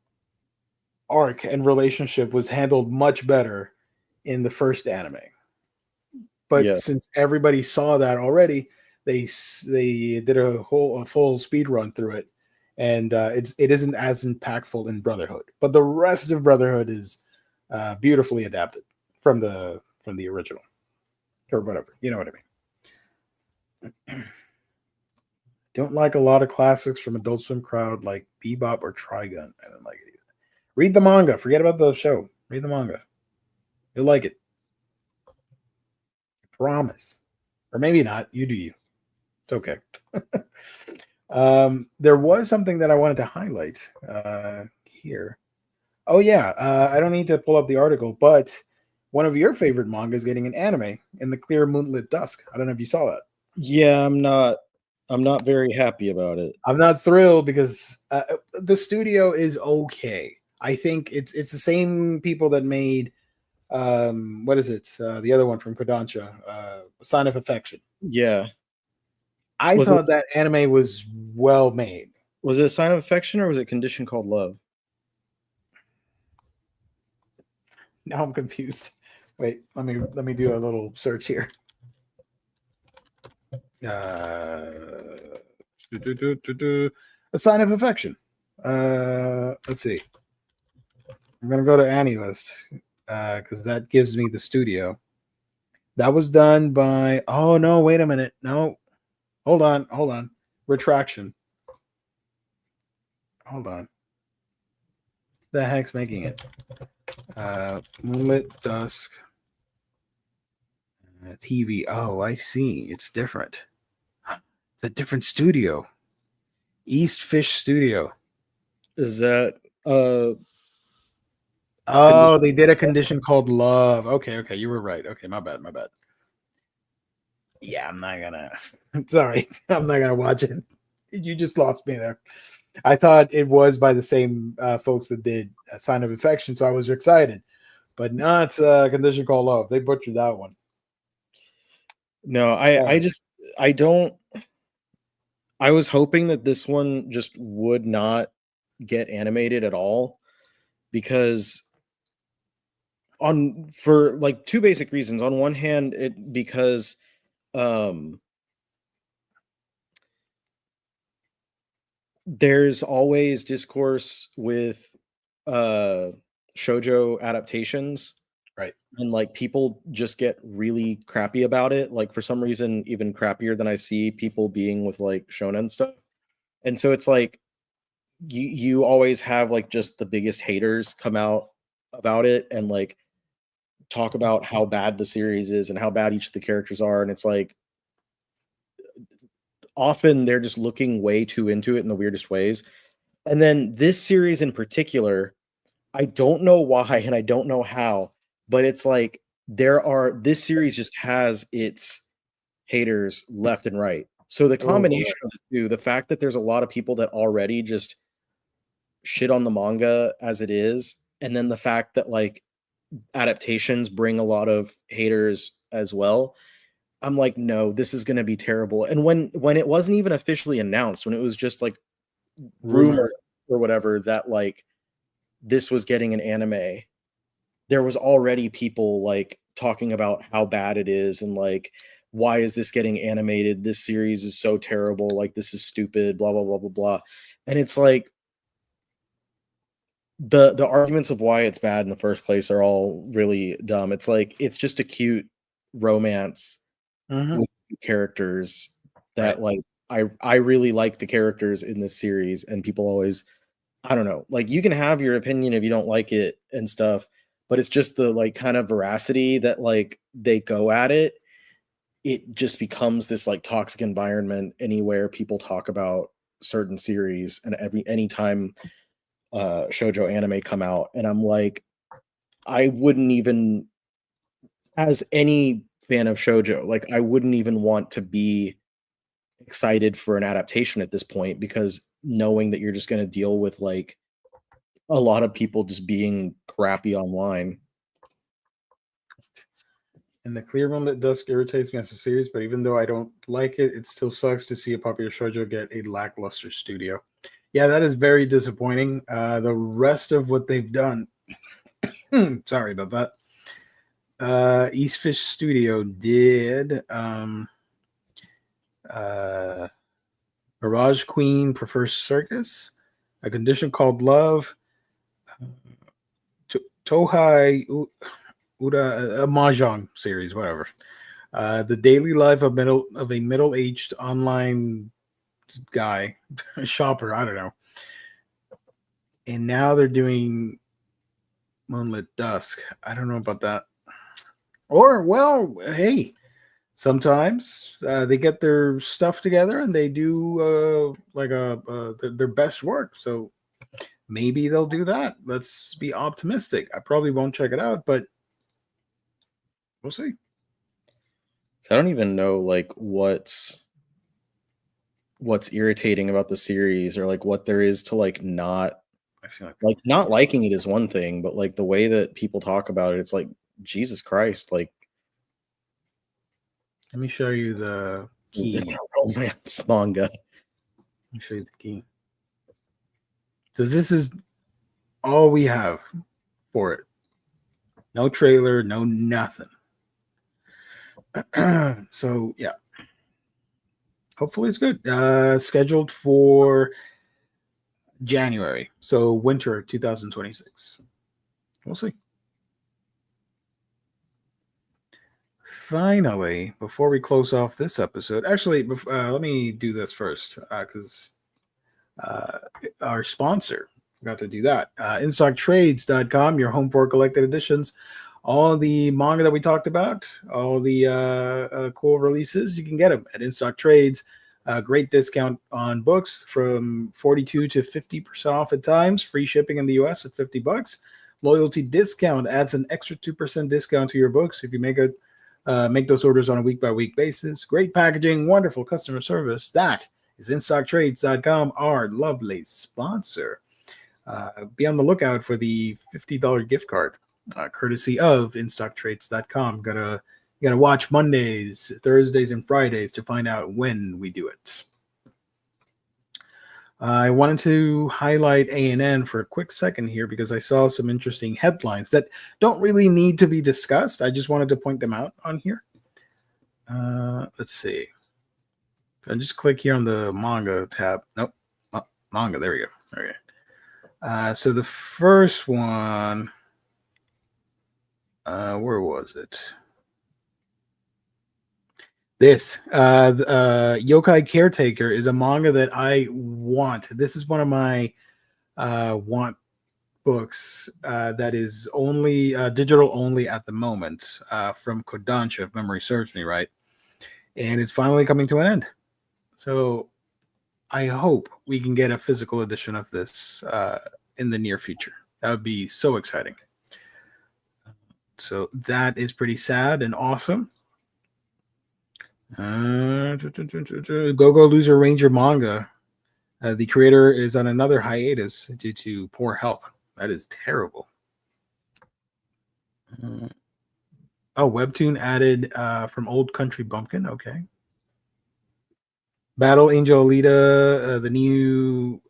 arc and relationship was handled much better in the first anime. But since everybody saw that already, they did a full speed run through it, and it isn't as impactful in Brotherhood. But the rest of Brotherhood is beautifully adapted from the original, or whatever. You know what I mean? Don't like a lot of classics from Adult Swim crowd like Bebop or Trigun. I don't like it either. Read the manga. Forget about the show. Read the manga. You'll like it. I promise. Or maybe not. You do you. It's okay. There was something that I wanted to highlight here. Oh yeah, I don't need to pull up the article, but one of your favorite manga is getting an anime in the clear moonlit dusk. I don't know if you saw that. Yeah, I'm not very happy about it. I'm not thrilled because the studio is okay. I think it's the same people that made what is it? The other one from Kodansha, Sign of Affection. Yeah. I Was thought this that anime was well made. was it a sign of affection or was it a condition called love? Now I'm confused. Wait, let me do a little search here. A Sign of Affection. Let's see. I'm gonna go to Annie List because that gives me the studio. That was done by. Oh no! Wait a minute. No, hold on. Retraction. Hold on. The heck's making it? Moonlit Dusk. TV. Oh, I see. It's different. It's a different studio. East Fish Studio. Is that Oh, they did a condition called Love. Okay, you were right. Okay, my bad. Yeah, I'm not gonna. Sorry, I'm not gonna watch it. You just lost me there. I thought it was by the same folks that did a Sign of Affection, so I was excited, but not Condition Called Love. They butchered that one. No, I don't. I was hoping that this one just would not get animated at all because for like two basic reasons. On one hand, because um there's always discourse with shoujo adaptations, Right. and like people just get really crappy about it, like for some reason even crappier than I see people being with like shonen stuff. And so it's like you always have like just the biggest haters come out about it and like talk about how bad the series is and how bad each of the characters are, and it's like often they're just looking way too into it in the weirdest ways. And then this series in particular, I don't know why and I don't know how, but it's like this series just has its haters left and right. So the Oh, boy. combination of the two, the fact that there's a lot of people that already just shit on the manga as it is, and then the fact that like adaptations bring a lot of haters as well. I'm like, no, this is going to be terrible. And when it wasn't even officially announced, when it was just like rumor Rumors. or whatever that like this was getting an anime, there was already people like talking about how bad it is and like why is this getting animated? This series is so terrible. Like this is stupid. Blah blah blah blah blah. And it's like the arguments of why it's bad in the first place are all really dumb. It's like it's just a cute romance Mm-hmm. with characters that Right. like I really like the characters in this series, and people always, I don't know, like you can have your opinion if you don't like it and stuff, but it's just the like kind of veracity that like they go at it. It just becomes this like toxic environment anywhere people talk about certain series and anytime shoujo anime come out, and I'm like, I wouldn't even, as any fan of shoujo, like I wouldn't even want to be excited for an adaptation at this point, because knowing that you're just going to deal with like a lot of people just being crappy online. And the clear moonlit dusk irritates me as a series, but even though I don't like it, it still sucks to see a popular shoujo get a lackluster studio. Yeah, that is very disappointing. The rest of what they've done, sorry about that. East Fish Studio did Mirage Queen Prefers Circus, A Condition Called Love, Tohai Uda, a mahjong series, whatever. The daily life of a middle-aged online guy, shopper, I don't know. And now they're doing Moonlit Dusk. I don't know about that. Or, well, hey, sometimes they get their stuff together and they do their best work. So maybe they'll do that. Let's be optimistic. I probably won't check it out, but we'll see. I don't even know like what's irritating about the series, or like what there is to like not I feel like not liking it is one thing, but like the way that people talk about it, it's like Jesus Christ, like let me show you the key. it's a romance manga. Let me show you the key. Because this is all we have for it. No trailer, no nothing. So yeah. Hopefully it's good. Scheduled for January. So winter 2026. We'll see. Finally, before we close off this episode, actually, let me do this first because our sponsor forgot to do that. InStockTrades.com, your home for collected editions. All the manga that we talked about, all the cool releases, you can get them at InStock Trades. Great discount on books from 42 to 50% off at times. Free shipping in the US at $50. Loyalty discount adds an extra 2% discount to your books if you make those orders on a week-by-week basis. Great packaging, wonderful customer service. That is InStockTrades.com, our lovely sponsor. Be on the lookout for the $50 gift card, courtesy of InStockTrades.com. You gotta watch Mondays, Thursdays, and Fridays to find out when we do it. I wanted to highlight ANN for a quick second here because I saw some interesting headlines that don't really need to be discussed. I just wanted to point them out on here. Let's see. I just click here on the manga tab. Nope. Oh, manga. There we go. Okay. So the first one, where was it? This Yokai Caretaker is a manga that I want. This is one of my want books that is only digital only at the moment from Kodansha, if memory serves me right. And it's finally coming to an end. So I hope we can get a physical edition of this in the near future. That would be so exciting. So that is pretty sad and awesome. Go Loser Ranger manga. The creator is on another hiatus due to poor health. That is terrible. Webtoon added from Old Country Bumpkin. Okay. Battle Angel Alita, the new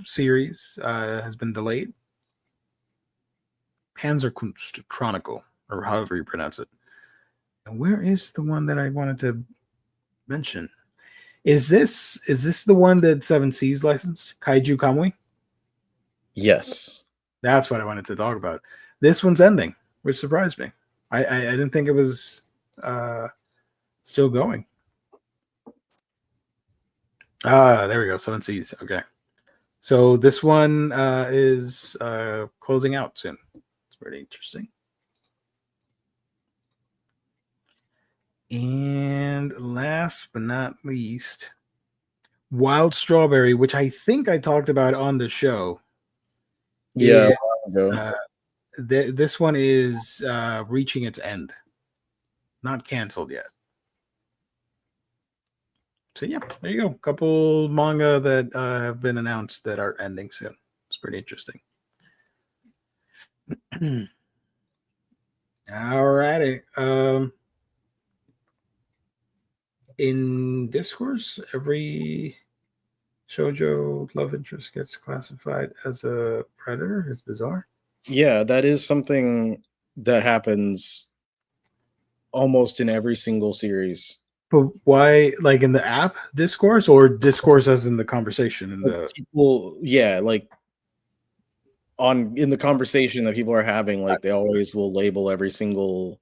series, has been delayed. Panzerkunst Chronicle, or however you pronounce it. And where is the one that I wanted to mention? Is this the one that Seven Seas licensed? Kaiju Kamui? Yes. That's what I wanted to talk about. This one's ending, which surprised me. I didn't think it was still going. There we go. Seven Seas. Okay. So this one is closing out soon. It's pretty interesting. And last but not least, Wild Strawberry, which I think I talked about on the show. Yeah. This one is reaching its end. Not canceled yet. So yeah, there you go. A couple manga that have been announced that are ending soon. It's pretty interesting. All righty. In Discourse, every shoujo love interest gets classified as a predator. It's bizarre. Yeah, that is something that happens almost in every single series. But why, like in the app Discourse, or Discourse as in the conversation? In the people, yeah, like in the conversation that people are having, like they always will label every single,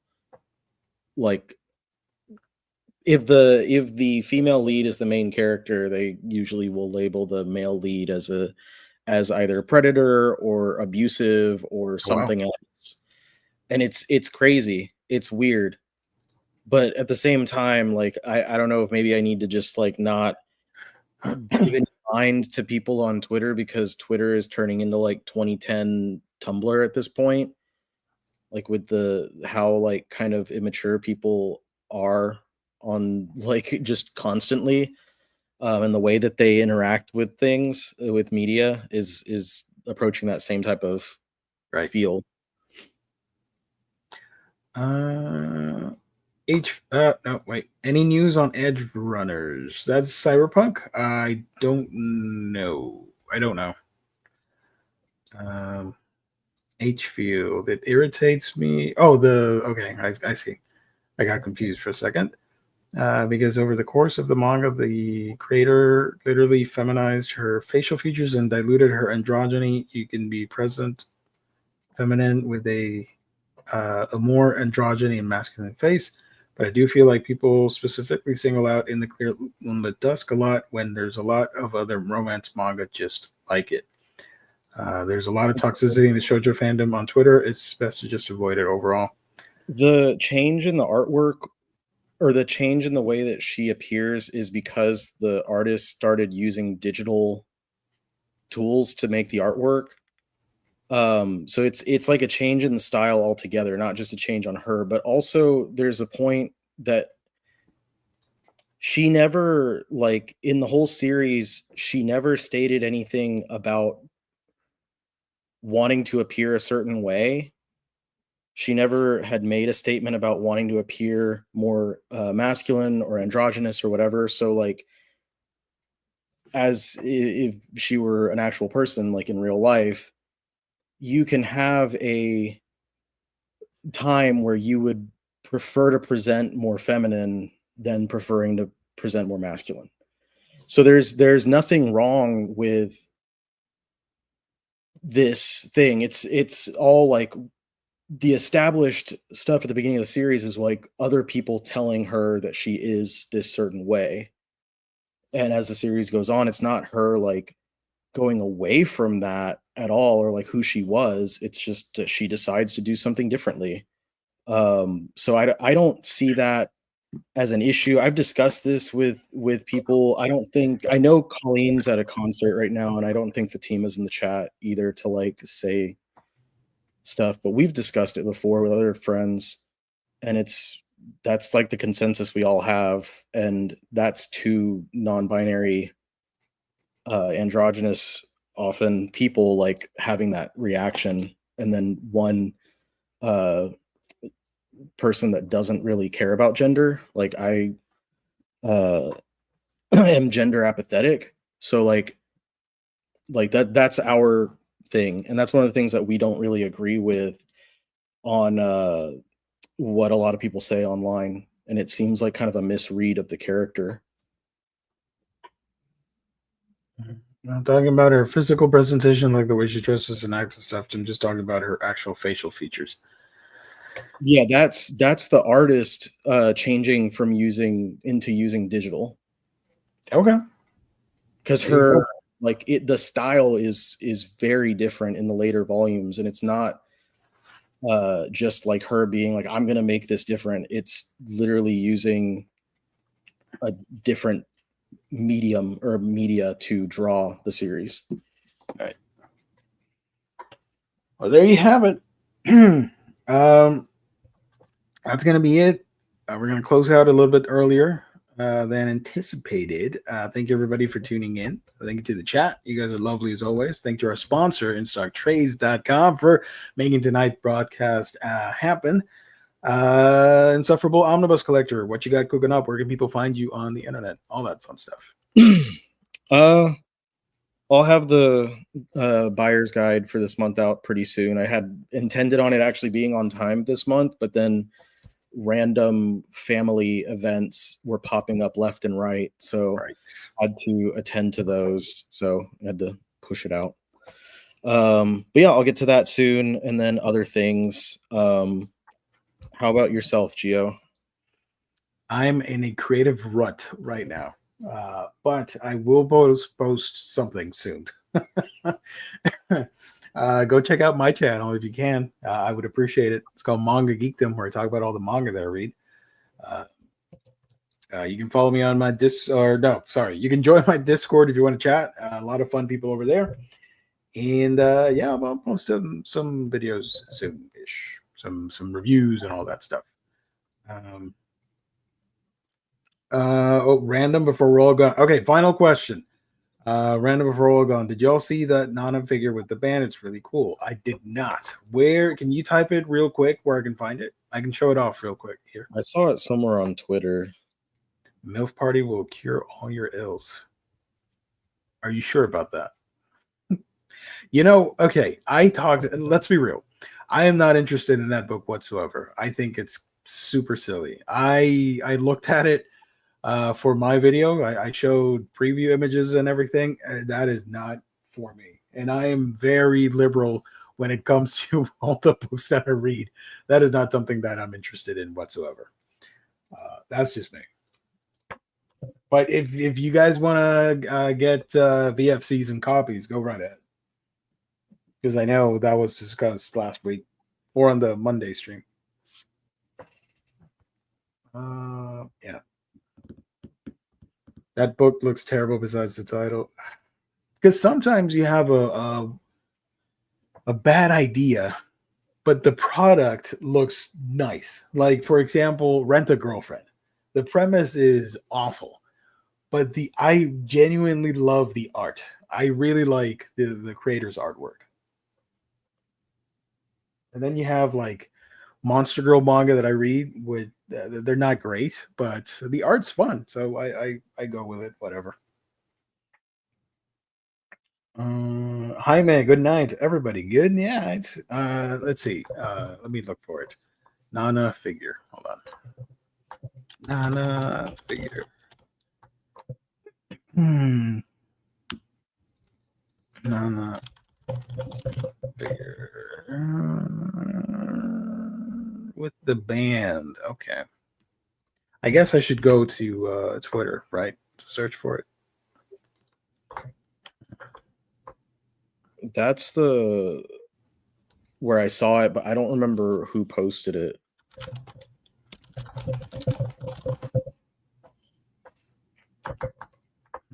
like if the female lead is the main character, they usually will label the male lead as either predator or abusive or something else. And it's crazy. it's weird. But at the same time, like I don't know if maybe I need to just like not give any mind to people on Twitter, because Twitter is turning into like 2010 Tumblr at this point. Like with the how like kind of immature people are on like just constantly, and the way that they interact with things with media is approaching that same type of feel. No, wait. Any news on Edge Runners? That's Cyberpunk? I don't know. H Field. It irritates me. Oh, okay. I see. I got confused for a second. Because over the course of the manga, the creator literally feminized her facial features and diluted her androgyny. You can be present feminine with a more androgyny and masculine face, but I do feel like people specifically single out In the Clear Moonlit Dusk a lot when there's a lot of other romance manga just like it. There's a lot of toxicity in the shoujo fandom on Twitter. It's best to just avoid it overall. The change in the artwork, or the change in the way that she appears, is because the artist started using digital tools to make the artwork. So it's like a change in the style altogether, not just a change on her, but also there's a point that she never, like in the whole series, she never stated anything about wanting to appear a certain way. She never had made a statement about wanting to appear more masculine or androgynous or whatever. So like, as if she were an actual person, like in real life, you can have a time where you would prefer to present more feminine than preferring to present more masculine. So there's nothing wrong with this thing. It's all like the established stuff at the beginning of the series is like other people telling her that she is this certain way. And as the series goes on, it's not her like going away from that at all, or like who she was. It's just that she decides to do something differently. So I don't see that as an issue. I've discussed this with people. I know Colleen's at a concert right now, and I don't think Fatima's in the chat either to like say stuff, but we've discussed it before with other friends, and that's like the consensus we all have, and that's two non-binary androgynous often people like having that reaction, and then one person that doesn't really care about gender. Like I am gender apathetic, so like that's our thing, and that's one of the things that we don't really agree with on what a lot of people say online, and it seems like kind of a misread of the character. I'm talking about her physical presentation, like the way she dresses and acts and stuff. I'm just talking about her actual facial features. Yeah, that's the artist changing from using digital. Okay. Because her like the style is very different in the later volumes, and it's not just like her being like, I'm gonna make this different. It's literally using a different medium or media to draw the series. All right. Well, there you have it. That's gonna be it. We're gonna close out a little bit earlier than anticipated. Thank you everybody for tuning in. Thank you to the chat. You guys are lovely as always. Thank you to our sponsor, InStockTrades.com, for making tonight's broadcast happen. Insufferable Omnibus Collector, what you got cooking up? Where can people find you on the internet? All that fun stuff. I'll have the buyer's guide for this month out pretty soon. I had intended on it actually being on time this month, but then random family events were popping up left and right, so I had to attend to those, so I had to push it out. But yeah, I'll get to that soon, and then other things. How about yourself, Gio? I'm in a creative rut right now, but I will post something soon. Go check out my channel if you can. I would appreciate it. It's called Manga Geekdom, where I talk about all the manga that I read. You can follow me on my you can join my Discord if you want to chat. A lot of fun people over there. And yeah, I'll post some videos soon-ish, some reviews and all that stuff. Random before we're all gone. Okay, final question. Random before we're all gone. Did y'all see that Nana figure with the band? It's really cool. I did not. Where can you type it real quick where I can find it? I can show it off real quick here. I saw it somewhere on Twitter. MILF Party will cure all your ills. Are you sure about that? Okay, let's be real. I am not interested in that book whatsoever. I think it's super silly. I looked at it for my video. I showed preview images and everything. That is not for me. And I am very liberal when it comes to all the books that I read. That is not something that I'm interested in whatsoever. That's just me. But if you guys want to get VFCs and copies, go right ahead. Because I know that was discussed last week or on the Monday stream. Yeah. That book looks terrible besides the title. Because sometimes you have a bad idea, but the product looks nice. Like, for example, Rent a Girlfriend. The premise is awful, but I genuinely love the art. I really like the creator's artwork. And then you have like Monster Girl manga that I read with they're not great, but the art's fun, so I go with it. Whatever. Hi man, good night, everybody. Good, yeah. It's let's see. Let me look for it. Nana figure. Hold on. Nana figure. Nana figure with the band. Okay. I guess I should go to Twitter, right, to search for it. That's where I saw it, but I don't remember who posted it.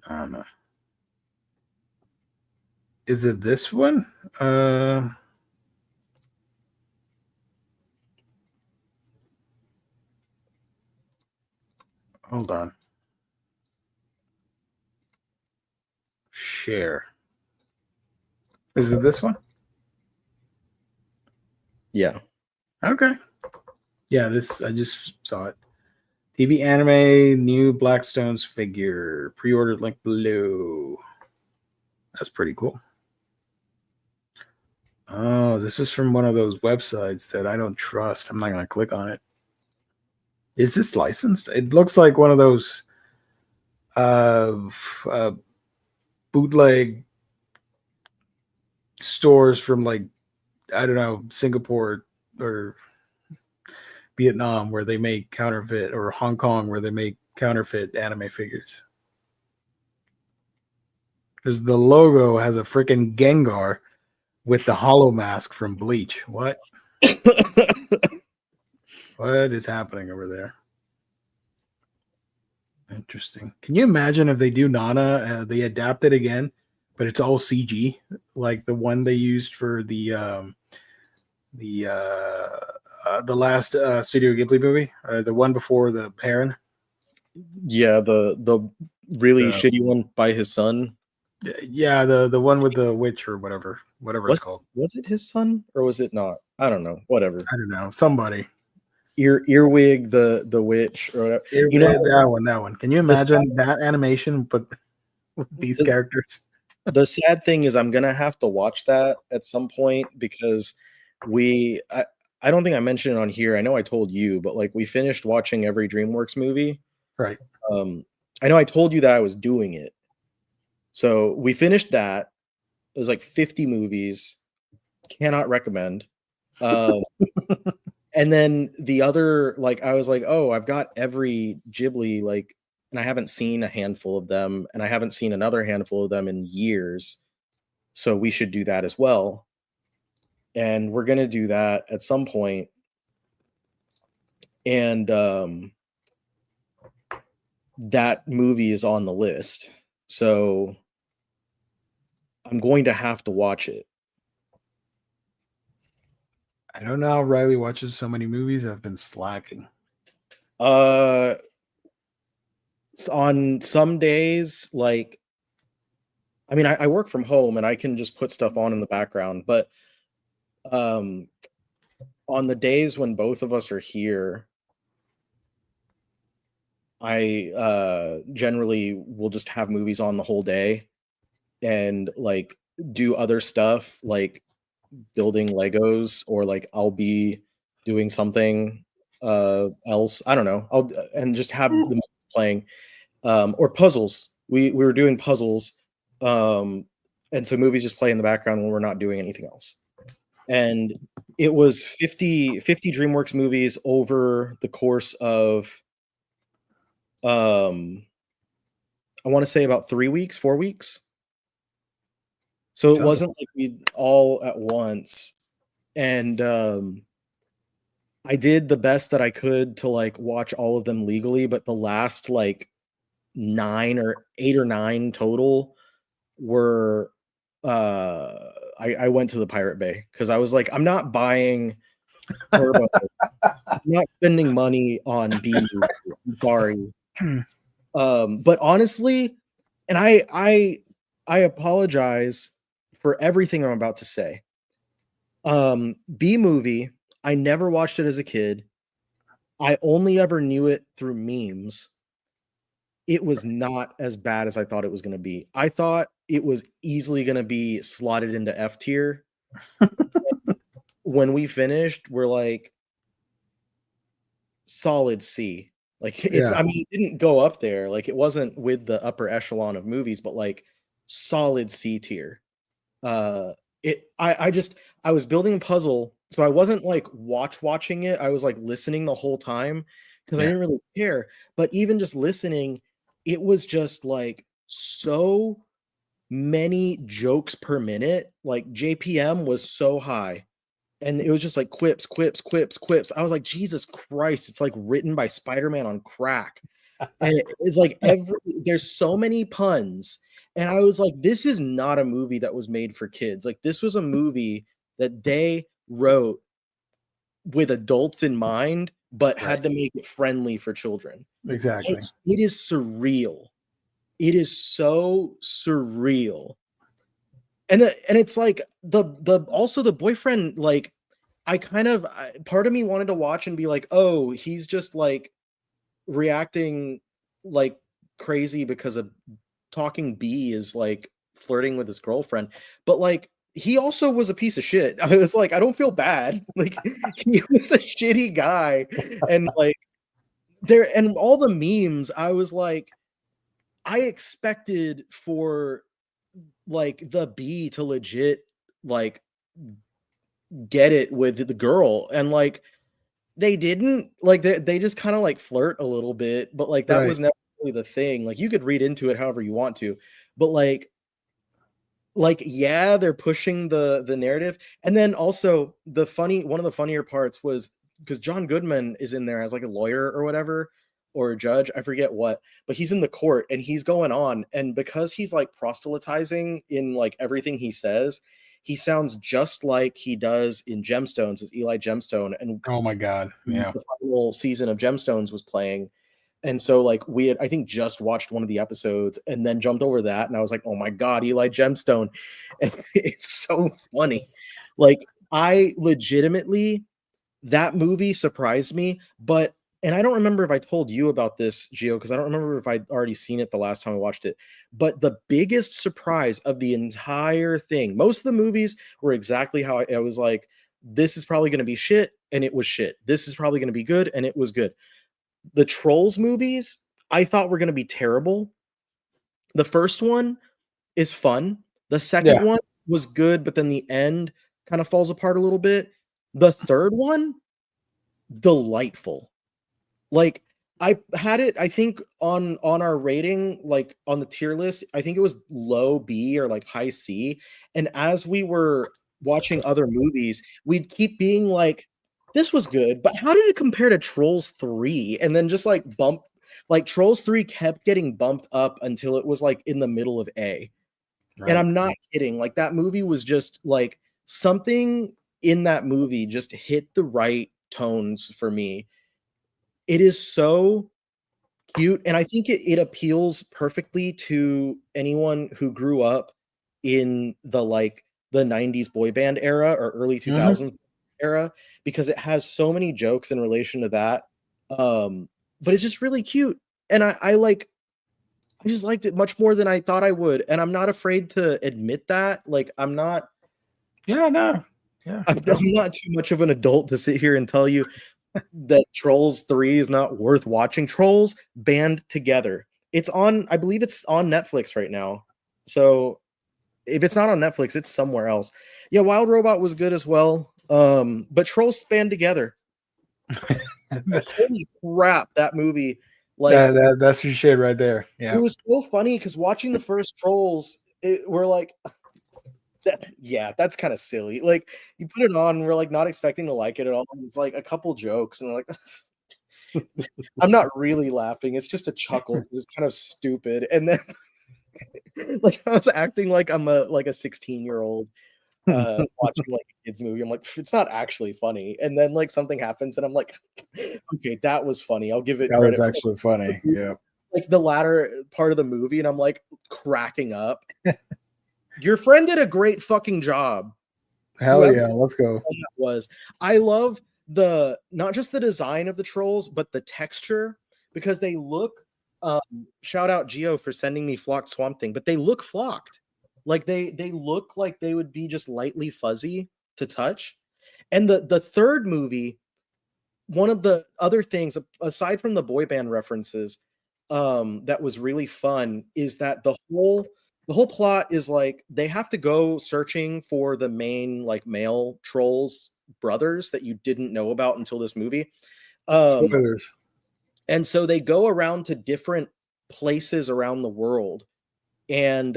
I don't know. Is it this one? Hold on. Share. Is it this one? Yeah. Okay. Yeah, I just saw it. TV anime, new Blackstones figure. Pre-ordered link below. That's pretty cool. Oh, this is from one of those websites that I don't trust. I'm not going to click on it. Is this licensed? It looks like one of those bootleg stores from, like, I don't know, Singapore or Vietnam where they make counterfeit, or Hong Kong where they make counterfeit anime figures. Because the logo has a freaking Gengar with the hollow mask from Bleach. What? What is happening over there? Interesting. Can you imagine if they do Nana, they adapt it again, but it's all CG, like the one they used for the last Studio Ghibli movie, the one before the Parent. Yeah, the really shitty one by his son. Yeah, the one with the witch or whatever it's called. Was it his son or was it not? I don't know. Whatever. I don't know. Somebody. Earwig, the witch, or whatever. That one. Can you imagine that animation, but with these characters? The sad thing is, I'm gonna have to watch that at some point because I don't think I mentioned it on here. I know I told you, but like we finished watching every DreamWorks movie. Right. I know I told you that I was doing it. So we finished that. It was like 50 movies. Cannot recommend. And then the other, like, I was like, oh, I've got every Ghibli, like, and I haven't seen a handful of them, and I haven't seen another handful of them in years. So we should do that as well. and we're gonna do that at some point. And that movie is on the list, so I'm going to have to watch it. I don't know how Riley watches so many movies. I've been slacking. On some days, like, I mean, I work from home and I can just put stuff on in the background, but on the days when both of us are here, I generally will just have movies on the whole day and like do other stuff like building Legos, or like I'll be doing something else. I don't know. I'll and just have the movie playing, or puzzles. We were doing puzzles, and so movies just play in the background when we're not doing anything else. And it was 50 DreamWorks movies over the course of I want to say about 3 weeks, 4 weeks. So it wasn't like we all at once. And I did the best that I could to like watch all of them legally, but the last like 8 or 9 total were I went to the Pirate Bay because I was like, I'm not buying Turbo. I'm not spending money on B movie. I'm sorry. But honestly, and I apologize for everything I'm about to say. B movie, I never watched it as a kid. I only ever knew it through memes. It was not as bad as I thought it was going to be. I thought it was easily going to be slotted into F tier. When we finished, we're like solid C. Like it's, I mean, it didn't go up there. Like it wasn't with the upper echelon of movies, but like solid C tier. I was building a puzzle, so I wasn't like watching it. I was like listening the whole time because I didn't really care. But even just listening, it was just like so many jokes per minute. Like JPM was so high. And it was just like quips. I was like, Jesus Christ, it's like written by Spider-Man on crack. And it's like there's so many puns. And I was like, this is not a movie that was made for kids. Like this was a movie that they wrote with adults in mind, but had to make it friendly for children. Exactly. It is surreal. It is so surreal. And it's like also the boyfriend, like part of me wanted to watch and be like, oh, he's just like reacting like crazy because a talking bee is like flirting with his girlfriend. But like he also was a piece of shit. I was like, I don't feel bad. Like he was a shitty guy. And like and all the memes, I was like, I expected for like the bee to legit like get it with the girl, and like they didn't. Like they just kind of like flirt a little bit, but like that was never really the thing. Like you could read into it however you want to, but like yeah, they're pushing the narrative. And then also one of the funnier parts was because John Goodman is in there as like a lawyer or whatever, or a judge, I forget what, but he's in the court and he's going on, and because he's like proselytizing in like everything he says, he sounds just like he does in Gemstones as Eli Gemstone. And oh my god, yeah, the final season of Gemstones was playing, and so like we had, I think, just watched one of the episodes and then jumped over that, and I was like, oh my god, Eli Gemstone. And it's so funny. Like I legitimately, that movie surprised me. But and I don't remember if I told you about this, Gio, because I don't remember if I'd already seen it the last time I watched it. But the biggest surprise of the entire thing, most of the movies were exactly how I was like, this is probably going to be shit, and it was shit. This is probably going to be good, and it was good. The Trolls movies, I thought were going to be terrible. The first one is fun. The second one was good, but then the end kind of falls apart a little bit. The third one, delightful. Like I had it, I think on our rating, like on the tier list, I think it was low B or like high C. And as we were watching other movies, we'd keep being like, this was good, but how did it compare to Trolls 3? And then just like Trolls 3 kept getting bumped up until it was like in the middle of A. Right. And I'm not kidding. Like that movie was just like something in that movie just hit the right tones for me. It is so cute, and I think it appeals perfectly to anyone who grew up in the 90s boy band era or early 2000s era, because it has so many jokes in relation to that. But it's just really cute, and I just liked it much more than I thought I would, and I'm not afraid to admit that. Like I'm not Yeah, I'm not too much of an adult to sit here and tell you that Trolls 3 is not worth watching. Trolls Band Together. I believe it's on Netflix right now. So if it's not on Netflix, it's somewhere else. Yeah, Wild Robot was good as well. But Trolls Band Together. Holy crap, that movie. Like that's your shit right there. Yeah. It was so funny because watching the first Trolls, we're like, that's kind of silly. Like you put it on, and we're like not expecting to like it at all. It's like a couple jokes, and we're like, I'm not really laughing. It's just a chuckle because it's kind of stupid. And then like I was acting like I'm a 16-year-old watching like a kids movie. I'm like, it's not actually funny. And then like something happens, and I'm like, okay, that was funny. I'll give it credit. That was actually funny. Yeah. Like the latter part of the movie, and I'm like cracking up. Your friend did a great fucking job. Hell yeah, let's go. I love not just the design of the trolls, but the texture, because they look shout out Geo for sending me flocked Swamp Thing, but they look flocked. Like they look like they would be just lightly fuzzy to touch. And the third movie, one of the other things aside from the boy band references that was really fun is that the whole plot is like they have to go searching for the main like male trolls brothers that you didn't know about until this movie. Spoilers. And so they go around to different places around the world, and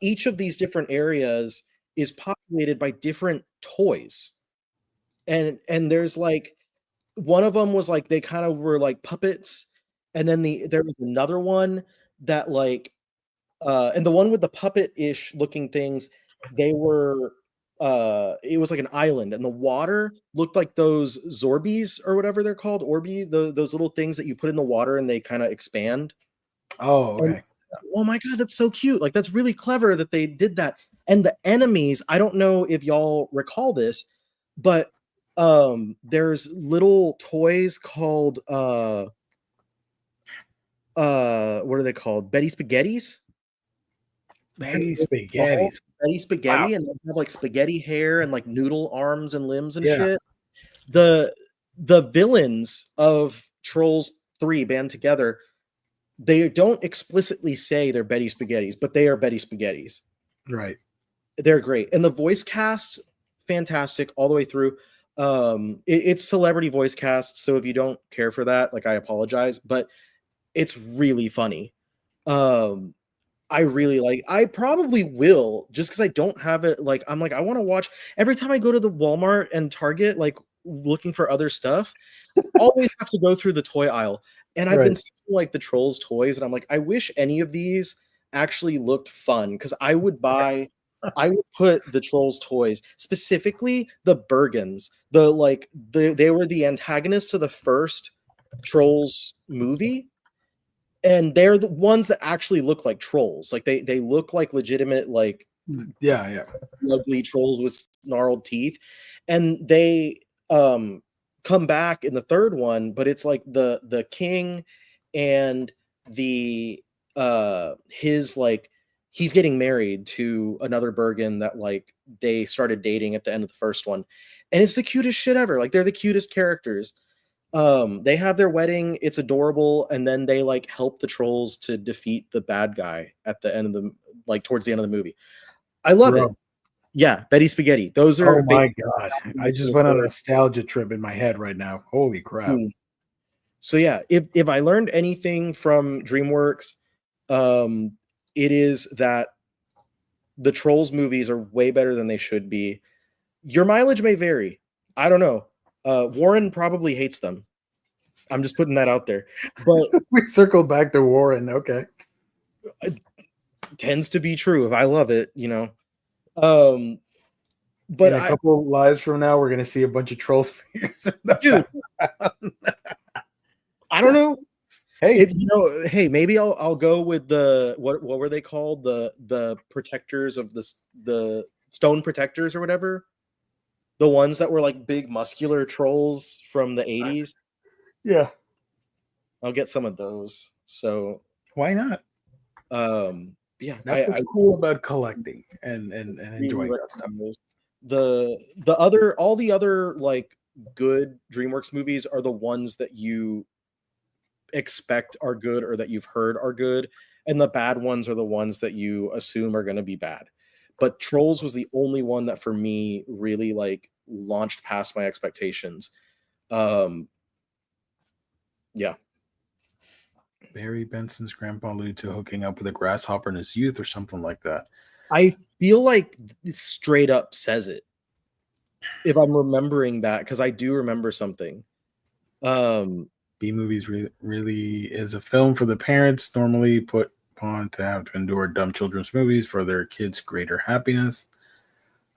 each of these different areas is populated by different toys. And there's like one of them was like they kind of were like puppets, and then there was another one that like and the one with the puppet-ish looking things, they were it was like an island, and the water looked like those Zorbies or whatever they're called, Orbi, those little things that you put in the water and they kind of expand. Oh, okay. And, oh my god, that's so cute. Like that's really clever that they did that. And the enemies, I don't know if y'all recall this, but there's little toys called what are they called? Betty Spaghettis? Betty Spaghettis. Betty Spaghetti, wow. And they have like spaghetti hair and like noodle arms and limbs and yeah. shit. The villains of Trolls 3 Band Together, they don't explicitly say they're Betty Spaghettis, but they are Betty Spaghettis. Right. They're great. And the voice cast, fantastic all the way through. It's celebrity voice cast, so if you don't care for that, like I apologize, but it's really funny. I really like, I probably will, just because I don't have it. Like, I'm like, I want to watch every time I go to the Walmart and Target, like looking for other stuff, always have to go through the toy aisle. And I've been seeing like the Trolls toys, and I'm like, I wish any of these actually looked fun, because I would put the Trolls toys, specifically the Bergens, they were the antagonists of the first Trolls movie. And they're the ones that actually look like trolls. Like they look like legitimate, like ugly trolls with gnarled teeth. And they come back in the third one, but it's like the king and the his like he's getting married to another Bergen that like they started dating at the end of the first one. And it's the cutest shit ever. Like they're the cutest characters. They have their wedding, it's adorable, and then they like help the trolls to defeat the bad guy at the end of towards the end of the movie. I love it. Yeah, Betty Spaghetti. Those are, oh my god, I just went on a nostalgia trip in my head right now. Holy crap. So yeah, if I learned anything from DreamWorks, it is that The Trolls movies are way better than they should be. Your mileage may vary. I don't know. Warren probably hates them. I'm just putting that out there. But We circled back to Warren. Okay. it tends to be true. If I love it, you know. But in a couple lives from now, we're gonna see a bunch of Trolls figures. Dude, I don't know. Hey, hey, maybe I'll go with the what were they called? The protectors of the stone protectors or whatever. The ones that were like big muscular trolls from the 80s. Yeah. I'll get some of those. So why not? Yeah, that's what's cool about collecting and enjoying that stuff. All the other like good DreamWorks movies are the ones that you expect are good or that you've heard are good, and the bad ones are the ones that you assume are going to be bad. But Trolls was the only one that for me really like launched past my expectations. Yeah. Barry Benson's grandpa alluded to hooking up with a grasshopper in his youth or something like that. I feel like it straight up says it. If I'm remembering that, because I do remember something. B movies really is a film for the parents normally put upon to have to endure dumb children's movies for their kids' greater happiness.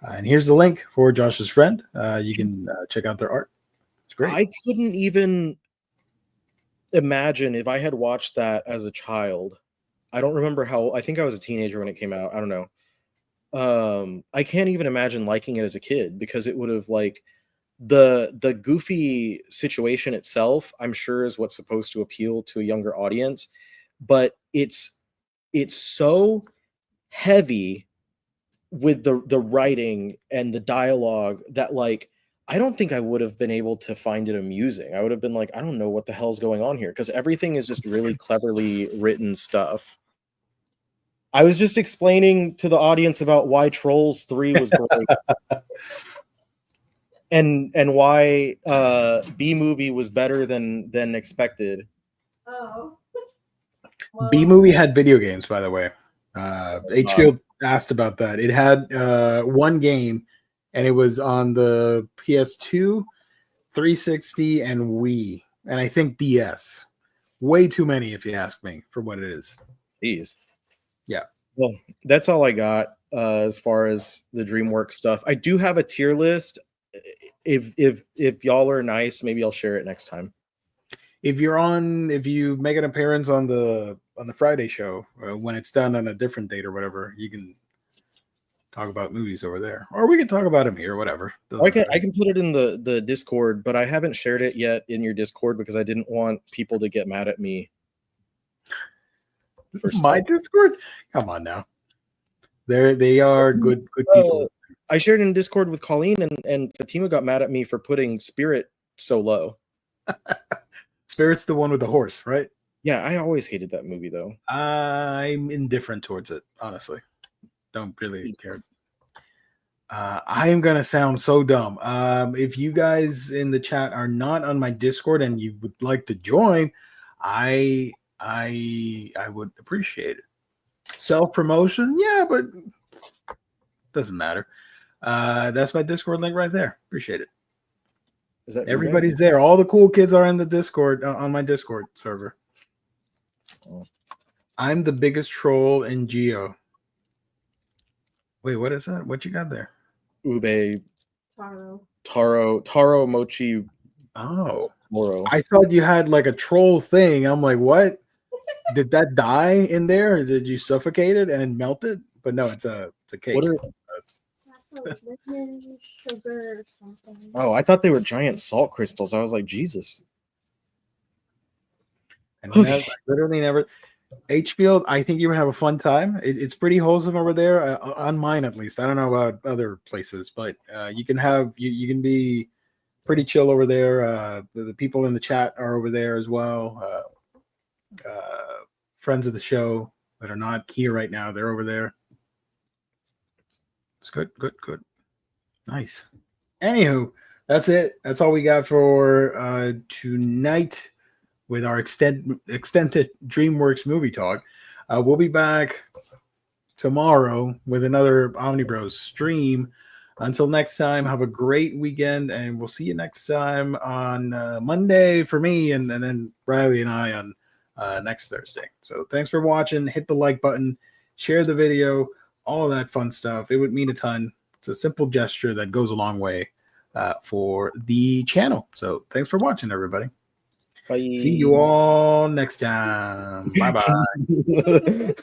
And here's the link for Josh's friend. You can check out their art. It's great. I couldn't even imagine if I had watched that as a child. I don't remember I think I was a teenager when it came out. I don't know. I can't even imagine liking it as a kid because it would have like the goofy situation itself, I'm sure, is what's supposed to appeal to a younger audience, but it's so heavy with the writing and the dialogue that like I don't think I would have been able to find it amusing. I would have been like, I don't know what the hell's going on here, because everything is just really cleverly written stuff. I was just explaining to the audience about why Trolls 3 was great. and why B movie was better than expected. Oh. Well, B movie had video games, by the way. HBO asked about that. It had one game, and it was on the PS2, 360, and Wii, and I think DS. Way too many, if you ask me, for what it is. Jeez. Yeah. Well, that's all I got as far as the DreamWorks stuff. I do have a tier list. If y'all are nice, maybe I'll share it next time. If you make an appearance on the Friday show, when it's done on a different date or whatever, you can talk about movies over there, or we can talk about them here, whatever. I can put it in the Discord, but I haven't shared it yet in your Discord because I didn't want people to get mad at me. My Discord? Come on now. They are good people. I shared in Discord with Colleen, and Fatima got mad at me for putting Spirit so low. Spirit's the one with the horse, right? Yeah, I always hated that movie, though. I'm indifferent towards it, honestly. Don't really care. I am going to sound so dumb. If you guys in the chat are not on my Discord and you would like to join, I would appreciate it. Self-promotion? Yeah, but doesn't matter. That's my Discord link right there. Appreciate it. Is that everybody's there? All the cool kids are in the Discord on my Discord server. Oh. I'm the biggest troll in Geo. Wait, what is that? What you got there? Ube. Taro Mochi. Oh. Moro. I thought you had like a troll thing. I'm like, what? Did that die in there? Or did you suffocate it and melt it? But no, it's a cake. That's a lemon sugar or something. Oh, I thought they were giant salt crystals. I was like, Jesus. And that's literally never. HBO, I think you would have a fun time. It's pretty wholesome over there, on mine at least. I don't know about other places, but you can be pretty chill over there. The people in the chat are over there as well. Friends of the show that are not here right now, they're over there. It's good. Nice. Anywho, that's it. That's all we got for tonight with our extended DreamWorks movie talk. We'll be back tomorrow with another Omnibros stream. Until next time, have a great weekend, and we'll see you next time on Monday for me, and then Riley and I on next Thursday. So thanks for watching. Hit the like button, share the video, all that fun stuff. It would mean a ton. It's a simple gesture that goes a long way for the channel. So thanks for watching, everybody. Bye. See you all next time. Bye-bye.